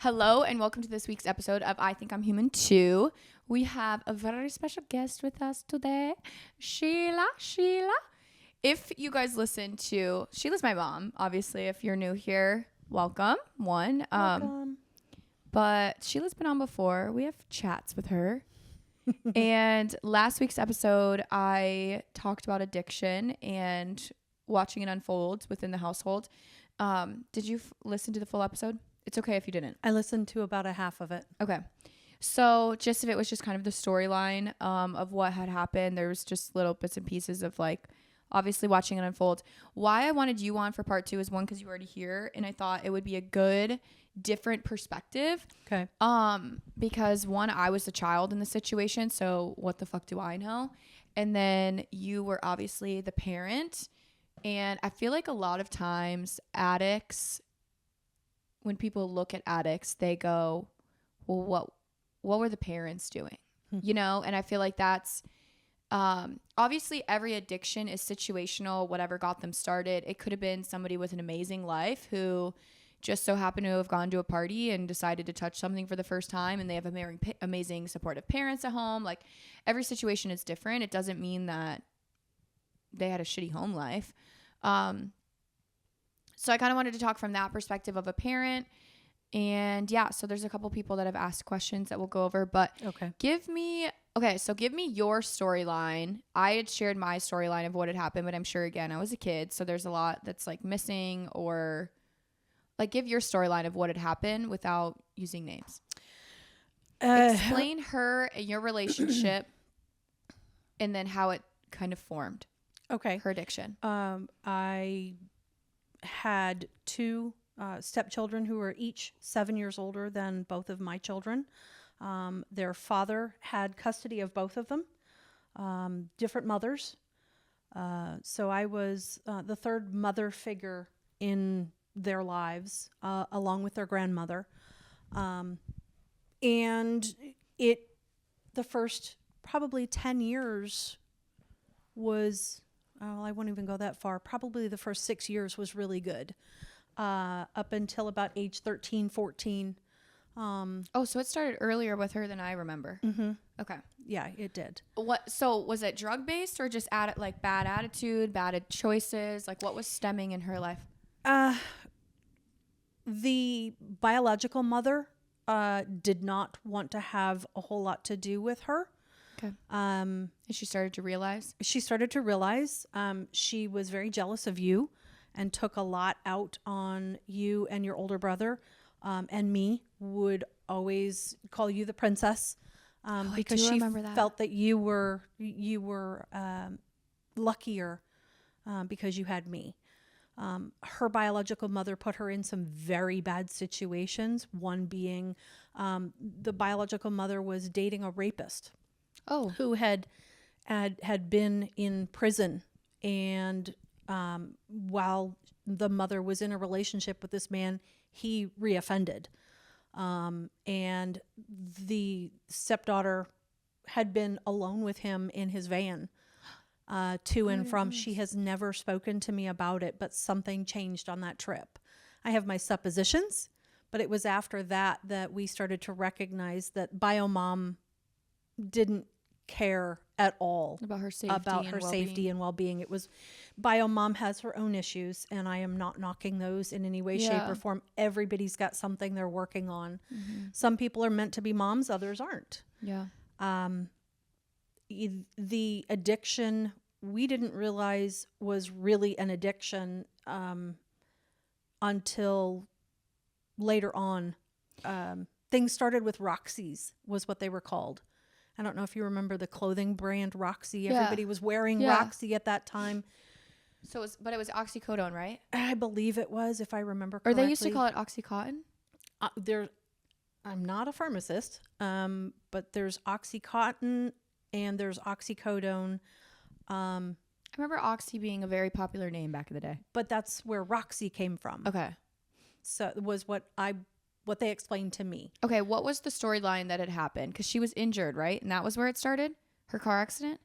Hello and welcome to this week's episode of I Think I'm Human Too. We have a very special guest with us today, Sheila. If you guys listen to, Sheila's my mom, obviously. If you're new here, welcome. Welcome. But Sheila's been on before. We have chats with her. And last week's episode, I talked about addiction and watching it unfold within the household. Did you listen to the full episode? It's okay if you didn't. I listened to about a half of it. Okay. So gist of it was just kind of the storyline of what had happened. There was just little bits and pieces of like obviously watching it unfold. Why I wanted you on for part 2 is one, because you were already here and I thought it would be a good different perspective. Okay. Because one, I was a child in the situation, so what the fuck do I know? And then you were obviously the parent. And I feel like a lot of times addicts, when people look at addicts, they go, well, what were the parents doing? You know? And I feel like that's, obviously every addiction is situational, whatever got them started. It could have been somebody with an amazing life who just so happened to have gone to a party and decided to touch something for the first time, and they have amazing supportive parents at home. Like every situation is different. It doesn't mean that they had a shitty home life. So I kind of wanted to talk from that perspective of a parent. And yeah, so there's a couple people that have asked questions that we'll go over, but Okay. give me your storyline. I had shared my storyline of what had happened, but I'm sure again, I was a kid. So there's a lot that's like missing, or like give your storyline of what had happened without using names. Explain her and your relationship and then how it kind of formed. Okay. Her addiction. I had two stepchildren who were each 7 years older than both of my children. Their father had custody of both of them, different mothers. So I was the third mother figure in their lives, along with their grandmother. And the first probably 10 years was, I won't even go that far. Probably the first 6 years was really good. Up until about age 13, 14. So it started earlier with her than I remember. Mm-hmm. Okay. Yeah, it did. So was it drug based or just like bad attitude, bad choices? Like what was stemming in her life? The biological mother did not want to have a whole lot to do with her. Okay. And she started to realize? She was very jealous of you and took a lot out on you and your older brother, and me. Would always call you the princess, because she felt that you were luckier because you had me. Her biological mother put her in some very bad situations. One being, the biological mother was dating a rapist. Oh. Who had been in prison, and while the mother was in a relationship with this man, he reoffended. And the stepdaughter had been alone with him in his van, to and from. She has never spoken to me about it, but something changed on that trip. I have my suppositions, but it was after that we started to recognize that biomom didn't care at all about her safety and well-being. It was, biomom has her own issues, and I am not knocking those in any way, shape, or form. Everybody's got something they're working on. Mm-hmm. Some people are meant to be moms, others aren't. Yeah. The addiction, we didn't realize was really an addiction until later on. Things started with Roxy's, was what they were called. I don't know if you remember the clothing brand Roxy. Yeah. Everybody was wearing Roxy at that time. So it was oxycodone, right? I believe it was, if I remember correctly. Or they used to call it Oxycontin? I'm not a pharmacist, but there's Oxycontin and there's oxycodone. I remember Oxy being a very popular name back in the day. But that's where Roxy came from. Okay. So it was what they explained to me. Okay, what was the storyline that had happened? Because she was injured, right? And that was where it started? Her car accident?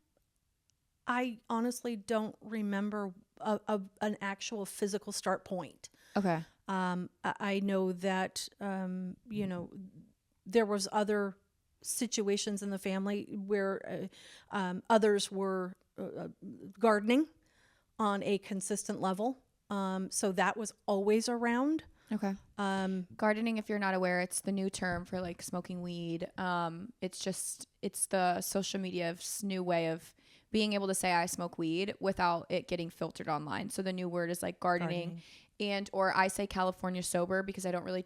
I honestly don't remember an actual physical start point. Okay. I know that, there was other situations in the family where others were gardening on a consistent level. So that was always around. Okay. Gardening, if you're not aware, it's the new term for like smoking weed. It's the social media's new way of being able to say I smoke weed without it getting filtered online. So the new word is like gardening. And or I say California sober because I don't really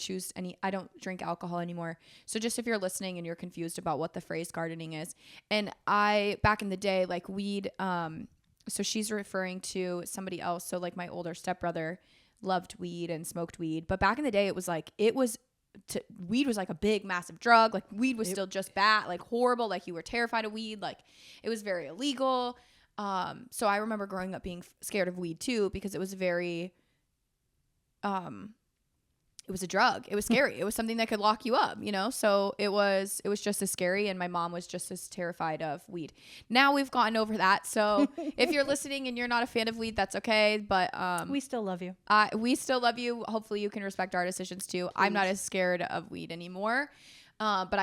I don't drink alcohol anymore. So just if you're listening and you're confused about what the phrase gardening is, and back in the day, like weed, so she's referring to somebody else. So like my older stepbrother loved weed and smoked weed, but back in the day weed was like a big massive drug. Like weed was still just bad, like horrible, like you were terrified of weed, like it was very illegal. So I remember growing up being scared of weed too, because it was very it was a drug. It was scary. It was something that could lock you up, so it was just as scary, and my mom was just as terrified of weed. Now we've gotten over that, so if you're listening and you're not a fan of weed, that's okay, but we still love you. We still love you. Hopefully you can respect our decisions too. Please. I'm not as scared of weed anymore, but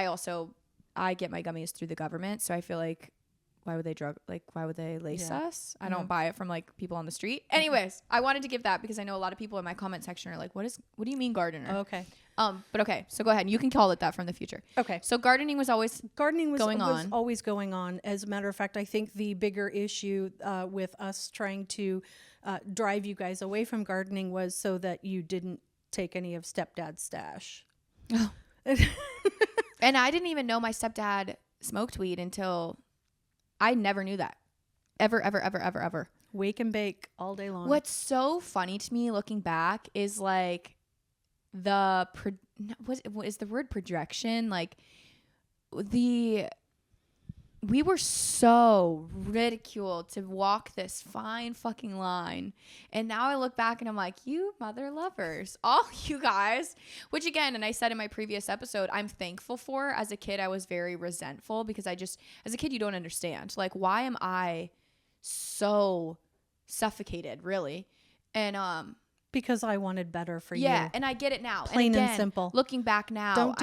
I get my gummies through the government, so I feel like why would they lace us? I don't buy it from like people on the street. Anyways, I wanted to give that because I know a lot of people in my comment section are like, what do you mean gardener? Oh, okay. But okay. So go ahead. You can call it that from the future. Okay. So gardening was always always going on. As a matter of fact, I think the bigger issue with us trying to drive you guys away from gardening was so that you didn't take any of stepdad's stash. Oh. And I didn't even know my stepdad smoked weed until I never knew that. Ever. Wake and bake all day long. What's so funny to me looking back is like what is the word projection? Like we were so ridiculed to walk this fine fucking line. And now I look back and I'm like, you mother lovers, all you guys, which again, and I said in my previous episode, I'm thankful for. As a kid, I was very resentful because as a kid, you don't understand. Like, why am I so suffocated, really? And, because I wanted better for you. Yeah, and I get it now. Plain and simple. Looking back now, don't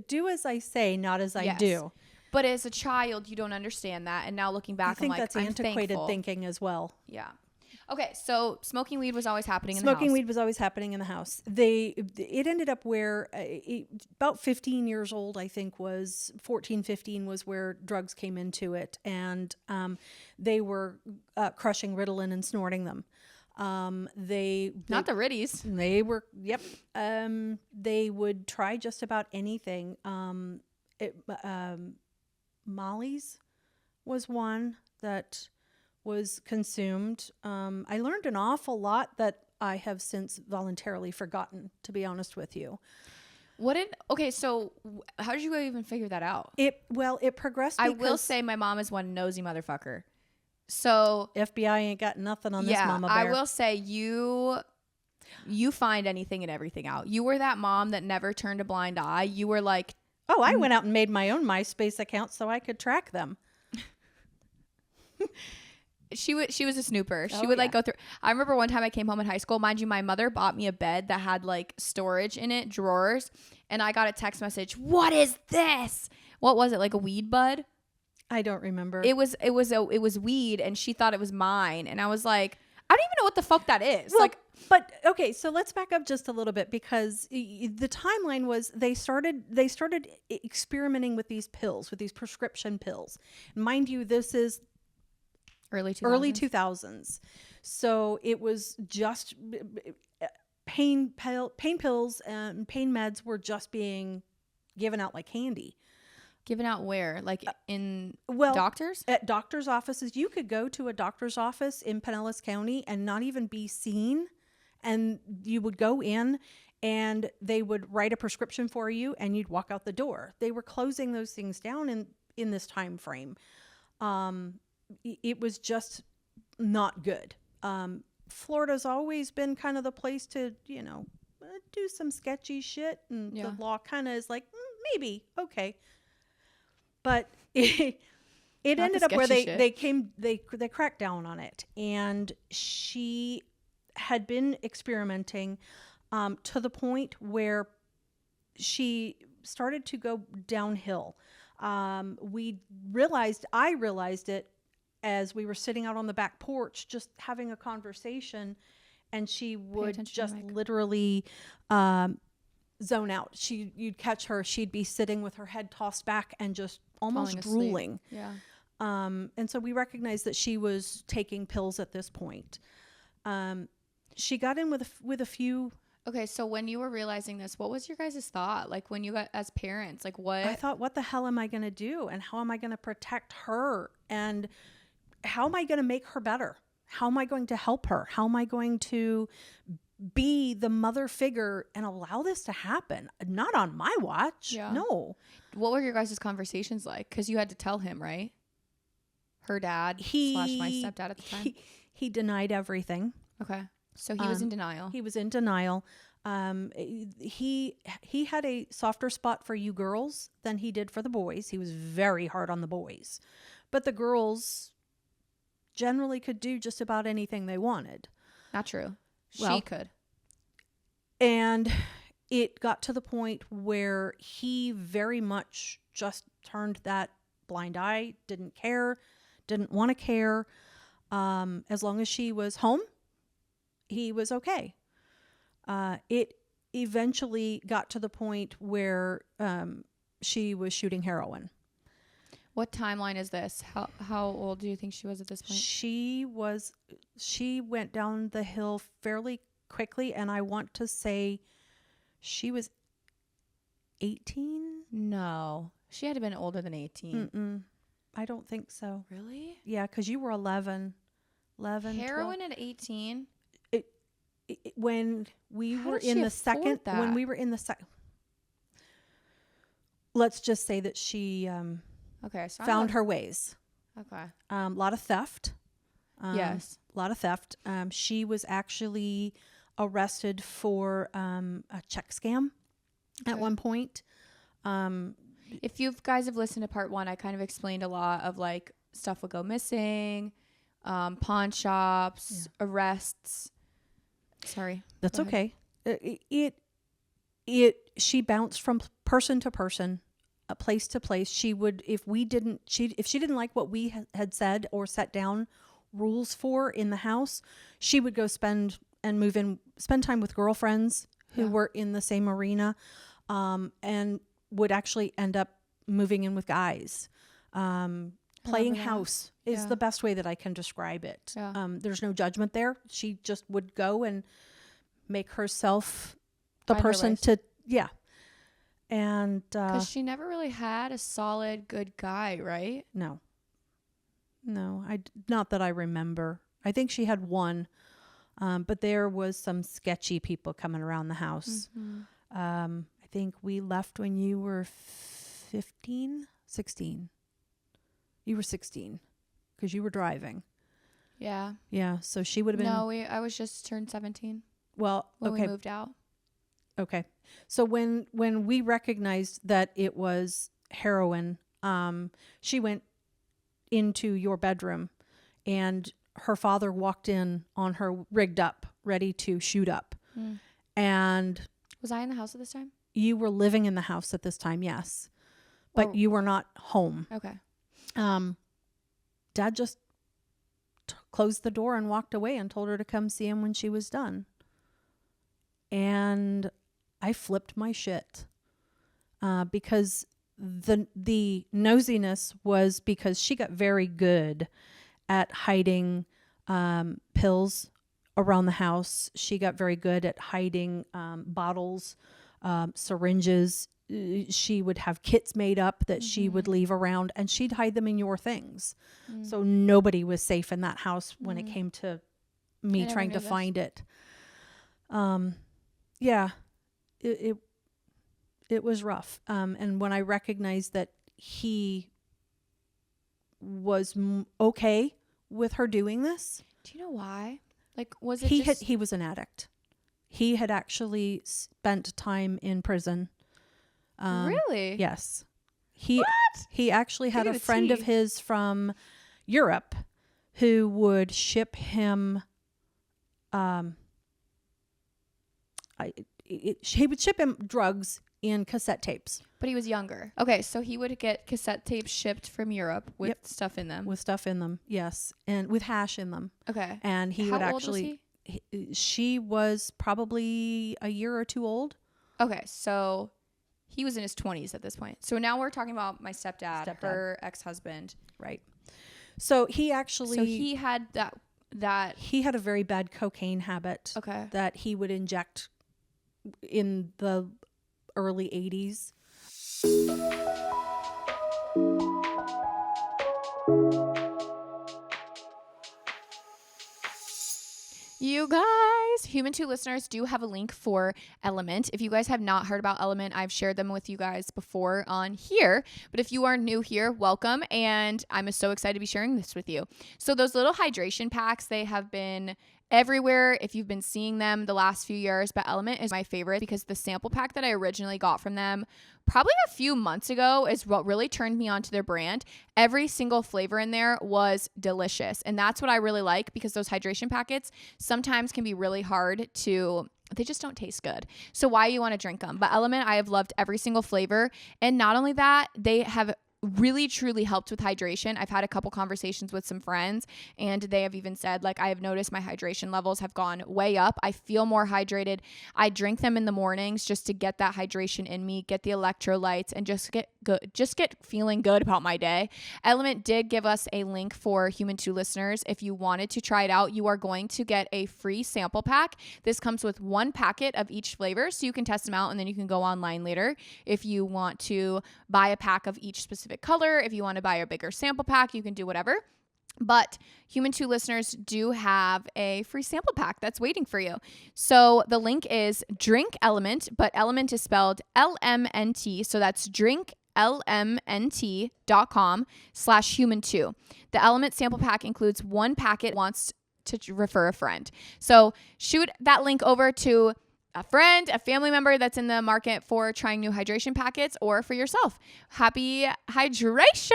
do as I say, not as I do. But as a child, you don't understand that. And now looking back, I think I'm like, that's antiquated thankful. Thinking as well. Yeah. Okay, so smoking weed was always happening in the house. Smoking weed was always happening in the house. It ended up where about 15 years old, I think 14, 15 was where drugs came into it. And they were crushing Ritalin and snorting them. Not the Ritties. They were, yep. They would try just about anything. Molly's was one that was consumed. I learned an awful lot that I have since voluntarily forgotten, to be honest with you. So how did you even figure that out? It progressed. I will say my mom is one nosy motherfucker. So FBI ain't got nothing on this mama bear. I will say you find anything and everything out. You were that mom that never turned a blind eye. You were like, oh, I went out and made my own MySpace account so I could track them. She was a snooper. She would like go through. I remember one time I came home in high school. Mind you, my mother bought me a bed that had like storage in it, drawers, and I got a text message. What is this? What was it? Like a weed bud? I don't remember. It was weed, and she thought it was mine, and I was like, I don't even know what the fuck that is. Well, but okay, so let's back up just a little bit, because the timeline was they started experimenting with these pills, with these prescription pills. Mind you, this is early 2000s. So it was just pain pills and pain meds were just being given out like candy. Given out where? Like in doctors? At doctors' offices. You could go to a doctor's office in Pinellas County and not even be seen. And you would go in and they would write a prescription for you and you'd walk out the door. They were closing those things down in this time frame. It was just not good. Florida's always been kind of the place to, do some sketchy shit. And the law kind of is like, maybe, okay. But it ended up where they cracked down on it, and she had been experimenting. to the point where she started to go downhill. I realized it as we were sitting out on the back porch, just having a conversation, and she would attention to just the mic. literally zone out. You'd catch her. She'd be sitting with her head tossed back and just almost Falling asleep. drooling. Yeah. And so we recognized that she was taking pills at this point. She got in with a few. Okay, so when you were realizing this, what was your guys' thought? Like when you got as parents, like what? I thought, what the hell am I going to do? And how am I going to protect her? And how am I going to make her better? How am I going to help her? How am I going to be the mother figure and allow this to happen? Not on my watch. Yeah. No. What were your guys' conversations like? Because you had to tell him, right? Her dad / my stepdad at the time. He denied everything. Okay. So he was in denial. He was in denial. He had a softer spot for you girls than he did for the boys. He was very hard on the boys. But the girls generally could do just about anything they wanted. Not true. Well, She could. And it got to the point where he very much just turned that blind eye, didn't care, didn't want to care. As long as she was home, he was okay. It eventually got to the point where she was shooting heroin. What timeline is this? How old do you think she was at this point? She went down the hill fairly quickly, and I want to say she was 18. No. She had to have been older than 18. I don't think so. Really? Yeah, because you were 11. Heroin 12. at 18? When we How were did in she the afford that? when we were in the second, let's just say that she Okay. So found her ways. Okay. A lot of theft. Yes. A lot of theft. She was actually arrested for a check scam at one point. If you guys have listened to part 1, I kind of explained a lot of like stuff would go missing, pawn shops, arrests. Sorry. That's Go ahead. okay. She bounced from person to person, place to place. She would, if she didn't like what we had said or set down rules for in the house, she would go spend time with girlfriends who were in the same arena, and would actually end up moving in with guys. Playing house is the best way that I can describe it. Yeah. There's no judgment there. She just would go and make herself the Find her person ways. to, and Because she never really had a solid good guy, right? no, not that I remember. I think she had one, but there was some sketchy people coming around the house. I think we left when you were 16. You were 16 because you were driving. Yeah. Yeah, so she would have been. No, I was just turned 17 Well, when okay. we moved out. Okay. So when we recognized that it was heroin, she went into your bedroom, and her father walked in on her rigged up, ready to shoot up. And Was I in the house at this time? you were living in the house at this time, yes. But you were not home. Okay. Dad just closed the door and walked away and told her to come see him when she was done. And I flipped my shit, because the nosiness was because she got very good at hiding pills around the house. She got very good at hiding bottles, syringes. She would have kits made up that she would leave around, and she'd hide them in your things. So nobody was safe in that house when it came to me never trying knew to this. find it. It was rough. And when I recognized that he was okay with her doing this, Do you know why? Like, was it he was an addict. He had actually spent time in prison. Really? Yes. He actually had Give a me the friend of tea. his from Europe who would ship him he would ship him drugs in cassette tapes. But he was younger. Okay, so he would get cassette tapes shipped from Europe with stuff in them. With stuff in them, yes. And with hash in them. Okay. And he How would old actually... was She was probably a year or two old. Okay, so he was in his 20s at this point. So now we're talking about my stepdad. Her ex-husband. Right. So he actually... So he had that... He had a very bad cocaine habit. Okay. That he would inject in the early 80s. You guys, Human 2 listeners do have a link for Element. If you guys have not heard about Element, I've shared them with you guys before on here. But if you are new here, welcome. And I'm so excited to be sharing this with you. So those little hydration packs, they have been everywhere if you've been seeing them the last few years, but Element is my favorite because the sample pack that I originally got from them probably a few months ago is what really turned me onto their brand. Every single flavor in there was delicious, and that's what I really like because those hydration packets sometimes can be really hard to... They just don't taste good. So why you want to drink them? But Element, I have loved every single flavor, and not only that, they have really truly helped with hydration. I've had a couple conversations with some friends and they have even said, like, I have noticed my hydration levels have gone way up. I feel more hydrated. I drink them in the mornings just to get that hydration in me, get the electrolytes, and just get good, just get feeling good about my day. Element did give us a link for Human 2 listeners. If you wanted to try it out, you are going to get a free sample pack. This comes with 1 packet of each flavor, so you can test them out and then you can go online later if you want to buy a pack of each specific color. If you want to buy a bigger sample pack, you can do whatever. But Human 2 listeners do have a free sample pack that's waiting for you. So the link is Drink Element, but Element is spelled LMNT. So that's drinklmnt.com/human2. The Element sample pack includes 1 packet wants to refer a friend. So shoot that link over to a friend, a family member that's in the market for trying new hydration packets, or for yourself. Happy hydration!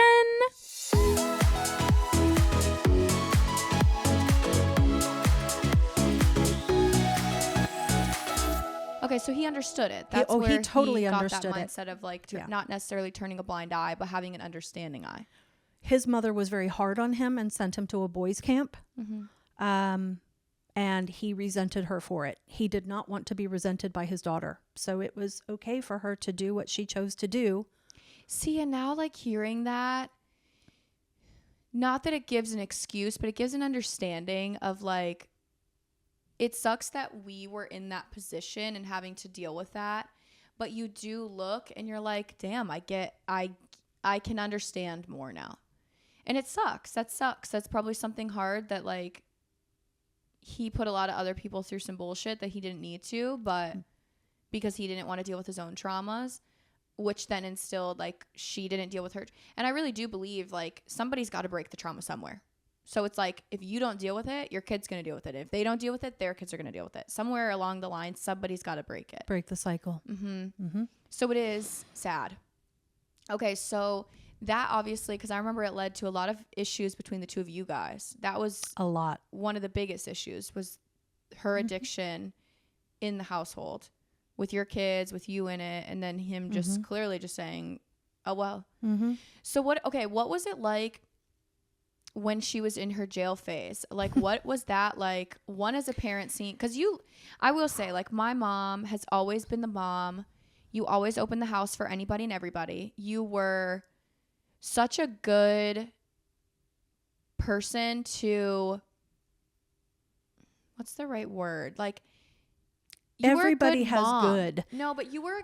Okay, so he understood it. That's where he totally got understood that it. mindset of like not necessarily turning a blind eye, but having an understanding eye. His mother was very hard on him and sent him to a boys' camp. And he resented her for it. He did not want to be resented by his daughter. So it was okay for her to do what she chose to do. See, and now like hearing that, not that it gives an excuse, but it gives an understanding of like, it sucks that we were in that position and having to deal with that. But you do look and you're like, damn, I can understand more now. And it sucks. That sucks. That's probably something hard that like, he put a lot of other people through some bullshit that he didn't need to, but because he didn't want to deal with his own traumas, which then instilled like she didn't deal with her. And I really do believe like somebody's got to break the trauma somewhere. So it's like, if you don't deal with it, your kid's going to deal with it. If they don't deal with it, their kids are going to deal with it. Somewhere along the line, somebody's got to break it. Break the cycle. So it is sad. Okay, so that obviously, because I remember it led to a lot of issues between the two of you guys. That was a lot. One of the biggest issues was her addiction in the household with your kids, with you in it, and then him just clearly just saying, oh, well. So what was it like when she was in her jail phase? Like, what was that like? One, as a parent seeing, because I will say, like, my mom has always been the mom. You always open the house for anybody and everybody. You were such a good person to, what's the right word? Like, everybody has good. No, but you were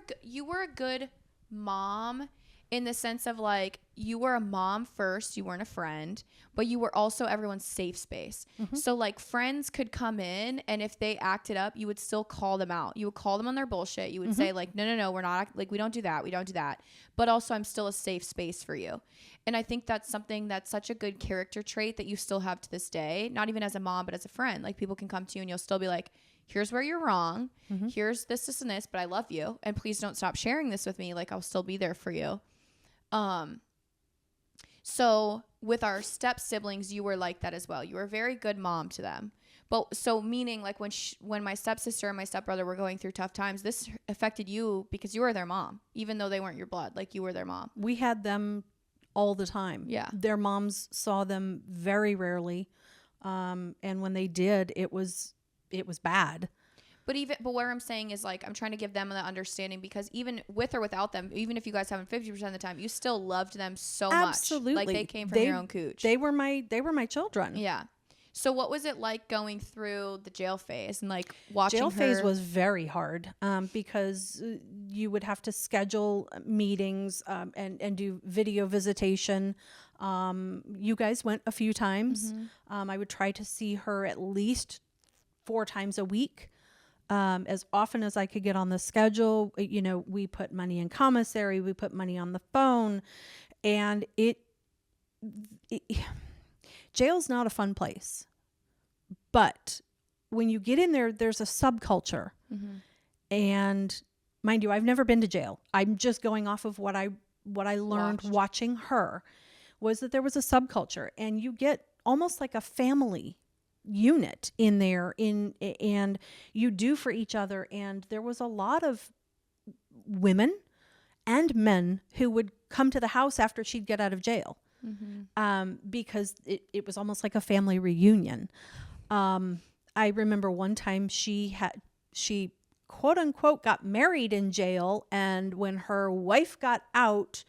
a good mom in the sense of like, you were a mom first, you weren't a friend, but you were also everyone's safe space. So like friends could come in and if they acted up, you would still call them out. You would call them on their bullshit. You would say like, no, we're not, like, we don't do that. We don't do that. But also I'm still a safe space for you. And I think that's something that's such a good character trait that you still have to this day, not even as a mom, but as a friend. Like people can come to you and you'll still be like, here's where you're wrong. Here's this, and this, but I love you. And please don't stop sharing this with me. Like I'll still be there for you. So with our step siblings, you were like that as well. You were a very good mom to them. But so meaning like when my stepsister and my stepbrother were going through tough times, this affected you because you were their mom, even though they weren't your blood. Like you were their mom. We had them all the time. Yeah. Their moms saw them very rarely. And when they did, it was bad. But what I'm saying is like, I'm trying to give them the understanding because even with or without them, even if you guys haven't 50% of the time, you still loved them so Absolutely. much. Like they came from your own cooch. They were my children. Yeah. So what was it like going through the jail phase and like watching jail phase her? was very hard because you would have to schedule meetings and do video visitation. You guys went a few times. I would try to see her at least 4 times a week. As often as I could get on the schedule. You know, we put money in commissary, we put money on the phone, and jail's not a fun place. But when you get in there, there's a subculture. And mind you, I've never been to jail. I'm just going off of what I learned watching her, was that there was a subculture, and you get almost like a family unit in there and you do for each other. And there was a lot of women and men who would come to the house after she'd get out of jail. Because it was almost like a family reunion. I remember one time she quote unquote got married in jail, and when her wife got out,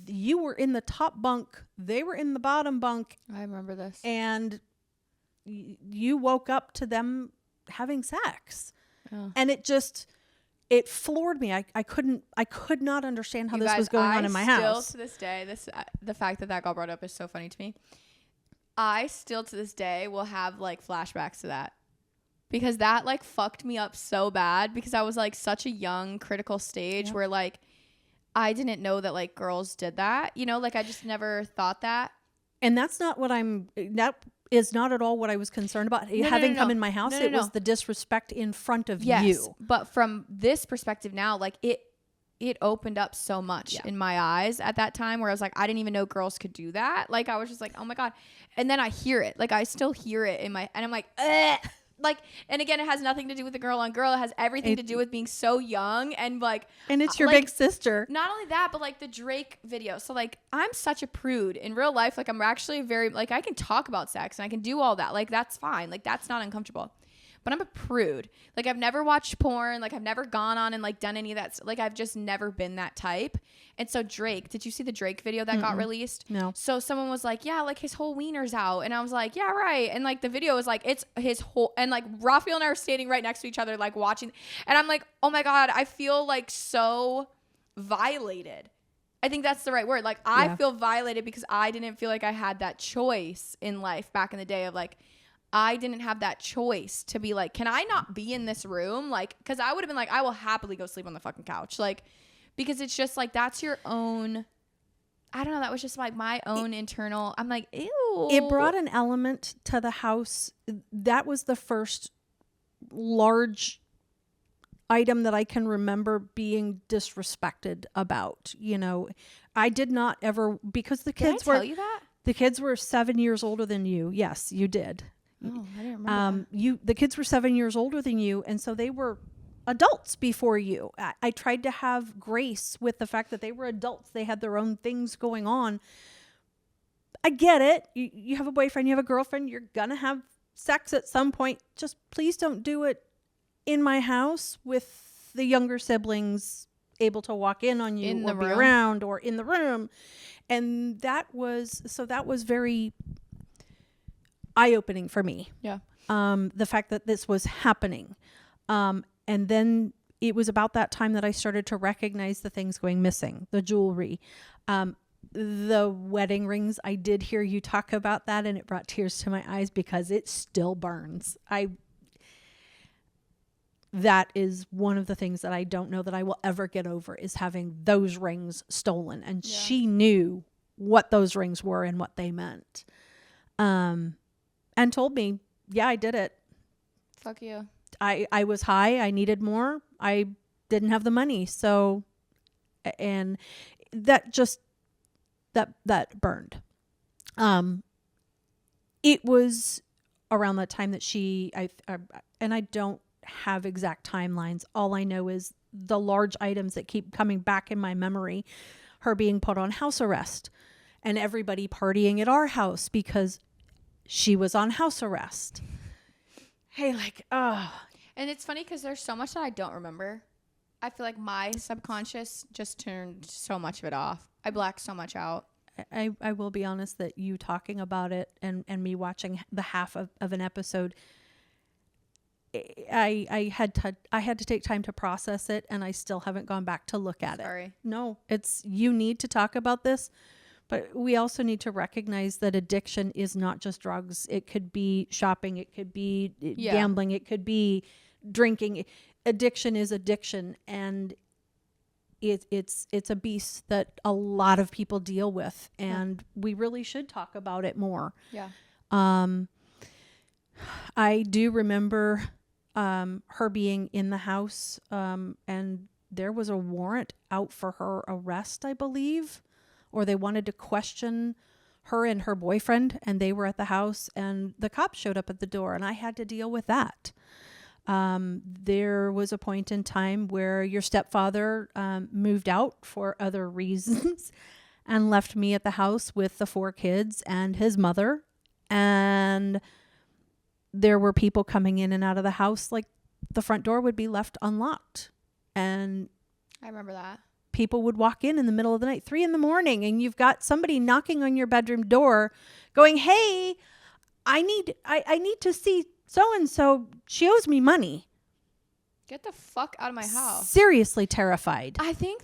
you were in the top bunk, they were in the bottom bunk. I remember this. And you woke up to them having sex. And it floored me. I could not understand how this was going on in my house. Still to this day, the fact that got brought up is so funny to me. I still to this day will have like flashbacks to that because that like fucked me up so bad because I was like such a young critical stage where like I didn't know that like girls did that, you know, like I just never thought that. And that's not what that is not at all what I was concerned about. Having come in my house, it was the disrespect in front of you. But from this perspective now, like it opened up so much in my eyes at that time where I was like, I didn't even know girls could do that. Like I was just like, oh my God. And then I hear it. Like I still hear it and I'm like, ugh. Like, and again, it has nothing to do with the girl on girl. It has everything to do with being so young and like, and it's your big sister. Not only that, but like the Drake video. So like, I'm such a prude in real life. Like I'm actually very, like I can talk about sex and I can do all that. Like that's fine. Like that's not uncomfortable. But I'm a prude. Like I've never watched porn. Like I've never gone on and like done any of that. Like I've just never been that type. And so Drake, did you see the Drake video that got released? No. So someone was like, yeah, like his whole wiener's out. And I was like, yeah, right. And like the video was like, it's his whole, and like Raphael and I are standing right next to each other, like watching. And I'm like, oh my God, I feel like so violated. I think that's the right word. Like I feel violated because I didn't feel like I had that choice in life back in the day of like, I didn't have that choice to be like, can I not be in this room? Like, because I would have been like, I will happily go sleep on the fucking couch. Like, because it's just like, that's your own, I don't know. That was just like my own internal, I'm like, ew. It brought an element to the house. That was the first large item that I can remember being disrespected about. You know, I did not ever, because the kids Did I tell you that? The kids were 7 years older than you. Yes, you did. Oh, I didn't remember. The kids were 7 years older than you, and so they were adults before you. I tried to have grace with the fact that they were adults. They had their own things going on. I get it. You have a boyfriend, you have a girlfriend, you're gonna have sex at some point. Just please don't do it in my house with the younger siblings able to walk in on you or be around or in the room. And that was very eye-opening for me. Yeah. The fact that this was happening. And then it was about that time that I started to recognize the things going missing, the jewelry, the wedding rings. I did hear you talk about that, and it brought tears to my eyes because it still burns. That is one of the things that I don't know that I will ever get over, is having those rings stolen. And she knew what those rings were and what they meant. And told me, yeah, I did it. Fuck you. I was high. I needed more. I didn't have the money. So, and that just, that burned. It was around the time that and I don't have exact timelines. All I know is the large items that keep coming back in my memory, her being put on house arrest and everybody partying at our house because she was on house arrest. Hey, like, oh. And it's funny because there's so much that I don't remember. I feel like my subconscious just turned so much of it off. I blacked so much out. I will be honest that you talking about it and me watching the half of an episode, I had to take time to process it, and I still haven't gone back to look at Sorry. it. No, you need to talk about this, but we also need to recognize that addiction is not just drugs. It could be shopping, it could be gambling, it could be drinking. Addiction is addiction, and it's a beast that a lot of people deal with, and we really should talk about it more. Yeah. I do remember her being in the house, and there was a warrant out for her arrest, I believe, or they wanted to question her and her boyfriend, and they were at the house, and the cops showed up at the door, and I had to deal with that. There was a point in time where your stepfather moved out for other reasons and left me at the house with the 4 kids and his mother, and there were people coming in and out of the house, like the front door would be left unlocked, and I remember that. people would walk in the middle of the night, 3 a.m, and you've got somebody knocking on your bedroom door going, hey, I need to see so-and-so, she owes me money. Get the fuck out of my house. Seriously terrified. I think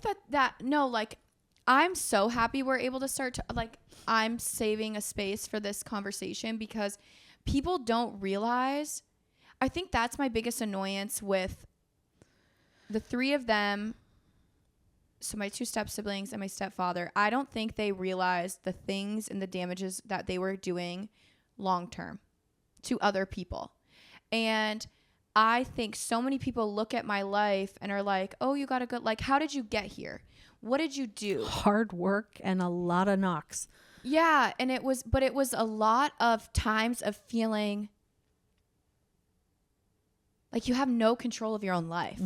no, like, I'm so happy we're able to start to, like, I'm saving a space for this conversation because people don't realize. I think that's my biggest annoyance with the 3 of them. So my 2 step siblings and my stepfather, I don't think they realized the things and the damages that they were doing long term to other people. And I think so many people look at my life and are like, oh, you got a good, like, how did you get here? What did you do? Hard work and a lot of knocks. Yeah. And it was a lot of times of feeling like you have no control of your own life,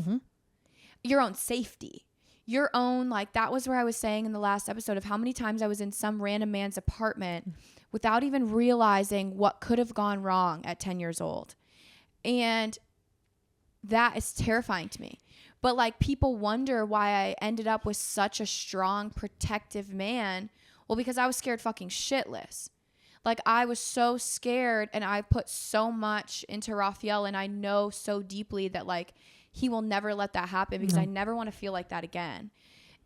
your own safety, your own, like, that was where I was saying in the last episode of how many times I was in some random man's apartment without even realizing what could have gone wrong at 10 years old. And that is terrifying to me. But, like, people wonder why I ended up with such a strong, protective man. Well, because I was scared fucking shitless. Like, I was so scared, and I put so much into Raphael, and I know so deeply that, like, he will never let that happen because I never want to feel like that again.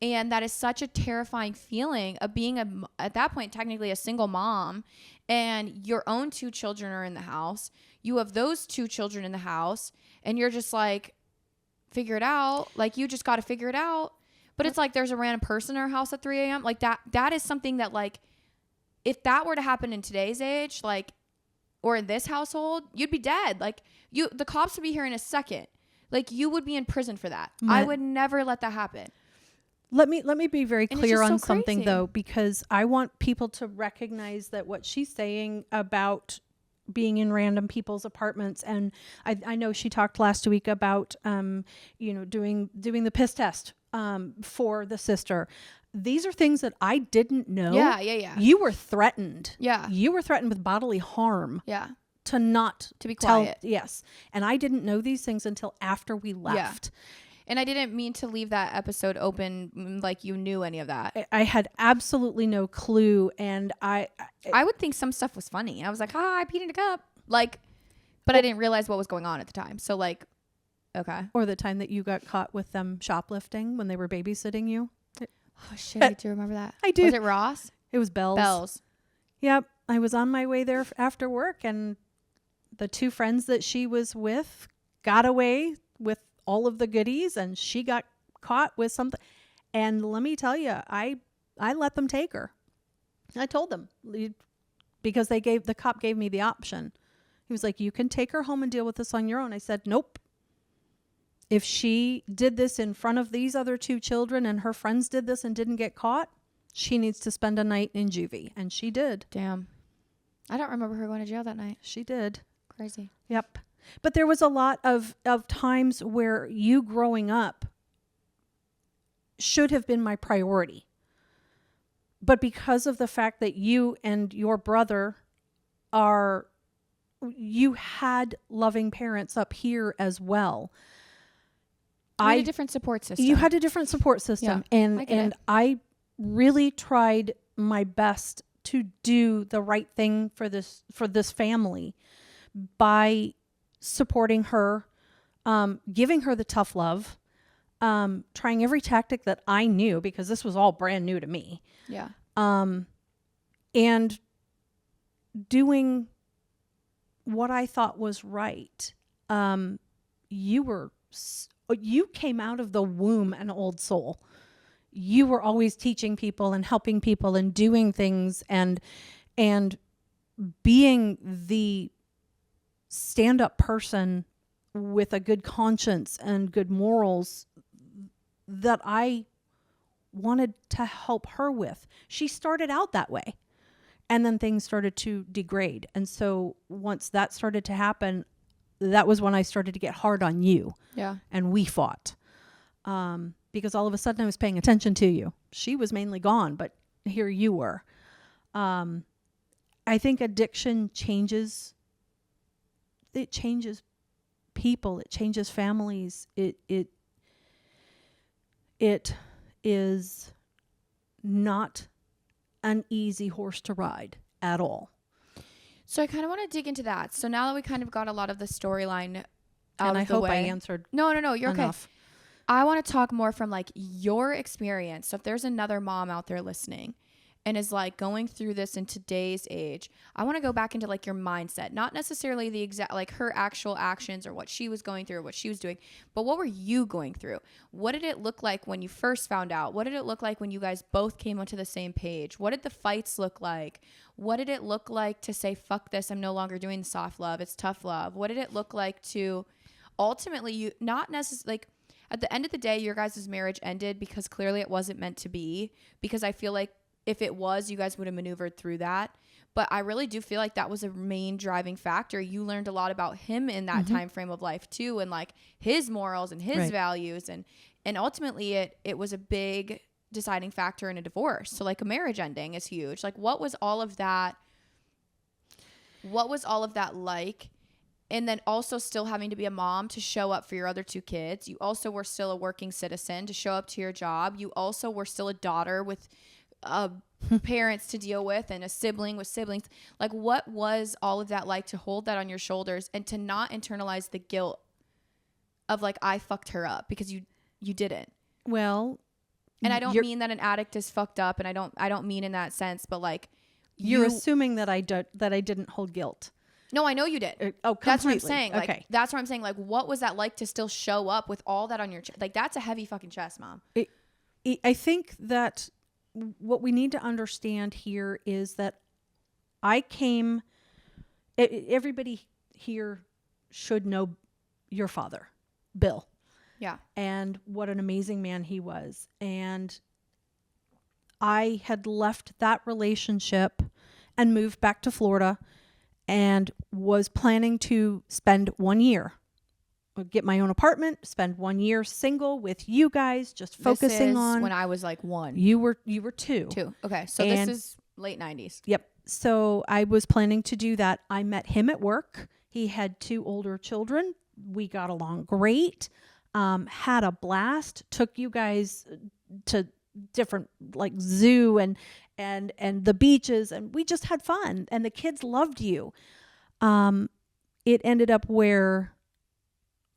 And that is such a terrifying feeling of being at that point, technically a single mom, and your own 2 children are in the house. You have those 2 children in the house, and you're just like, figure it out. Like, you just got to figure it out. But it's like, there's a random person in our house at 3 a.m. Like, that is something that, like, if that were to happen in today's age, like, or in this household, you'd be dead. Like, the cops would be here in a second. Like, you would be in prison for that. I would never let that happen. Let me be very clear on something, crazy. though, because I want people to recognize that what she's saying about being in random people's apartments, and I know she talked last week about doing the piss test for the sister. These are things that I didn't know. Yeah. You were threatened. Yeah. You were threatened with bodily harm. Yeah. To be quiet. Yes. And I didn't know these things until after we left. Yeah. And I didn't mean to leave that episode open like you knew any of that. I had absolutely no clue, and I would think some stuff was funny. I was like, I peed in a cup. Like, but I didn't realize what was going on at the time. So, like, okay. Or the time that you got caught with them shoplifting when they were babysitting you. Oh, shit. I do remember that. I do. Was it Ross? It was Bell's. Yep. I was on my way there after work, and the 2 friends that she was with got away with all of the goodies, and she got caught with something. And let me tell you, I let them take her. I told them, because the cop gave me the option. He was like, you can take her home and deal with this on your own. I said, nope. If she did this in front of these other 2 children and her friends did this and didn't get caught, she needs to spend a night in juvie. And she did. Damn. I don't remember her going to jail that night. She did. Crazy. Yep. But there was a lot of times where you growing up should have been my priority. But because of the fact that you and your brother you had loving parents up here as well. You had a different support system. You had a different support system. Yeah, and I really tried my best to do the right thing for this family by supporting her, giving her the tough love, trying every tactic that I knew, because this was all brand new to me. Yeah. And doing what I thought was right. You came out of the womb an old soul. You were always teaching people and helping people and doing things and being the stand-up person with a good conscience and good morals that I wanted to help her with. She started out that way, and then things started to degrade. And so once that started to happen, that was when I started to get hard on you. Yeah. And we fought. Because all of a sudden I was paying attention to you. She was mainly gone, but here you were. I think addiction changes. It changes people. It changes families. It is not an easy horse to ride at all. So I kind of want to dig into that. So now that we kind of got a lot of the storyline out and I of the hope way. I answered. No, you're enough. okay. I want to talk more from like your experience. So if there's another mom out there listening and is like going through this in today's age, I want to go back into like your mindset, not necessarily the exact, like her actual actions or what she was going through or what she was doing, but what were you going through? What did it look like when you first found out? What did it look like when you guys both came onto the same page? What did the fights look like? What did it look like to say, fuck this, I'm no longer doing soft love, it's tough love? What did it look like to ultimately, you not necessarily, like at the end of the day, your guys' marriage ended because clearly it wasn't meant to be, because I feel like if it was, you guys would have maneuvered through that. But I really do feel like that was a main driving factor. You learned a lot about him in that time frame of life too, and like his morals and his values, and ultimately it was a big deciding factor in a divorce. So like a marriage ending is huge. Like what was all of that like? And then also still having to be a mom to show up for your other two kids. You also were still a working citizen to show up to your job. You also were still a daughter with parents to deal with and a sibling with siblings. Like what was all of that like to hold that on your shoulders and to not internalize the guilt of like, I fucked her up, because you didn't. Well, and I don't mean that an addict is fucked up, and I don't mean in that sense, but like you're assuming that I didn't hold guilt. No, I know you did. Completely. That's what I'm saying. Like, okay. That's what I'm saying. Like, what was that like to still show up with all that on your chest? Like, that's a heavy fucking chest, Mom. I think that what we need to understand here is that everybody here should know your father, Bill. Yeah. And what an amazing man he was. And I had left that relationship and moved back to Florida and was planning to spend 1 year, get my own apartment, spend 1 year single with you guys, just focusing on when I was like 1. You were 2. 2. Okay. So this is late 90s. Yep. So I was planning to do that. I met him at work. He had 2 older children. We got along great. Had a blast. Took you guys to different like zoo and the beaches, and we just had fun, and the kids loved you. It ended up where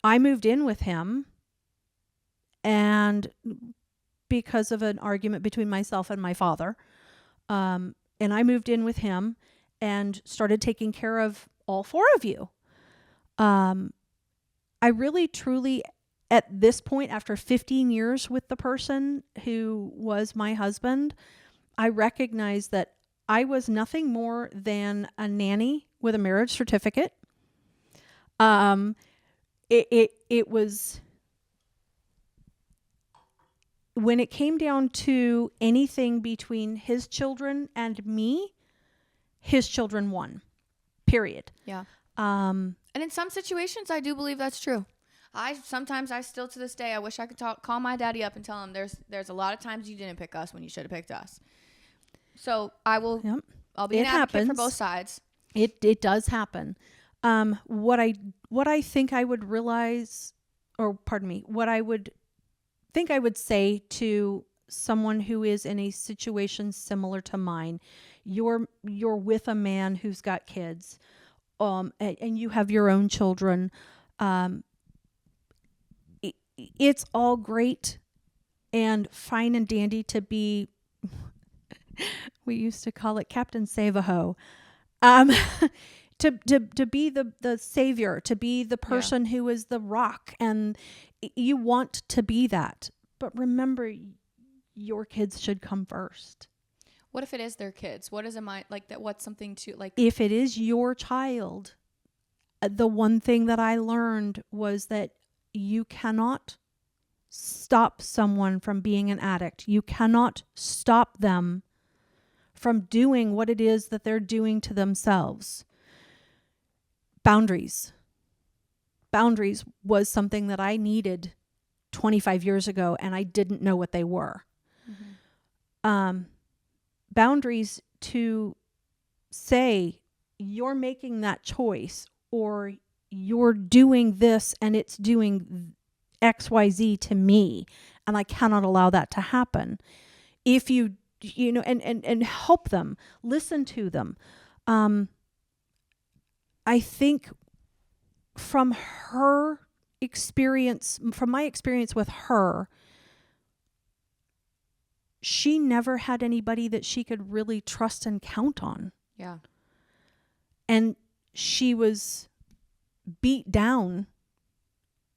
I moved in with him, and because of an argument between myself and my father, and I moved in with him and started taking care of all 4 of you. I really, truly, at this point, after 15 years with the person who was my husband, I recognized that I was nothing more than a nanny with a marriage certificate. It was, when it came down to anything between his children and me, his children won, period. Yeah. And in some situations, I do believe that's true. I still to this day, I wish I could call my daddy up and tell him there's a lot of times you didn't pick us when you should have picked us. So Yep. I'll be It an advocate for happens. both sides. It does happen. What I think I would realize, or pardon me, what I would think I would say to someone who is in a situation similar to mine, you're with a man who's got kids, and you have your own children. It's all great and fine and dandy to be. We used to call it Captain Save-A-Ho. To be the savior, to be the person who is the rock, and you want to be that. But remember, your kids should come first. What if it is their kids? What is a mind like that? What's something to like? If it is your child, the one thing that I learned was that you cannot stop someone from being an addict. You cannot stop them from doing what it is that they're doing to themselves. Boundaries. Boundaries was something that I needed 25 years ago, and I didn't know what they were. Boundaries to say, you're making that choice, or you're doing this and it's doing XYZ to me, and I cannot allow that to happen. If you know, and help them, listen to them. I think from her experience, from my experience with her, she never had anybody that she could really trust and count on. Yeah. And she was beat down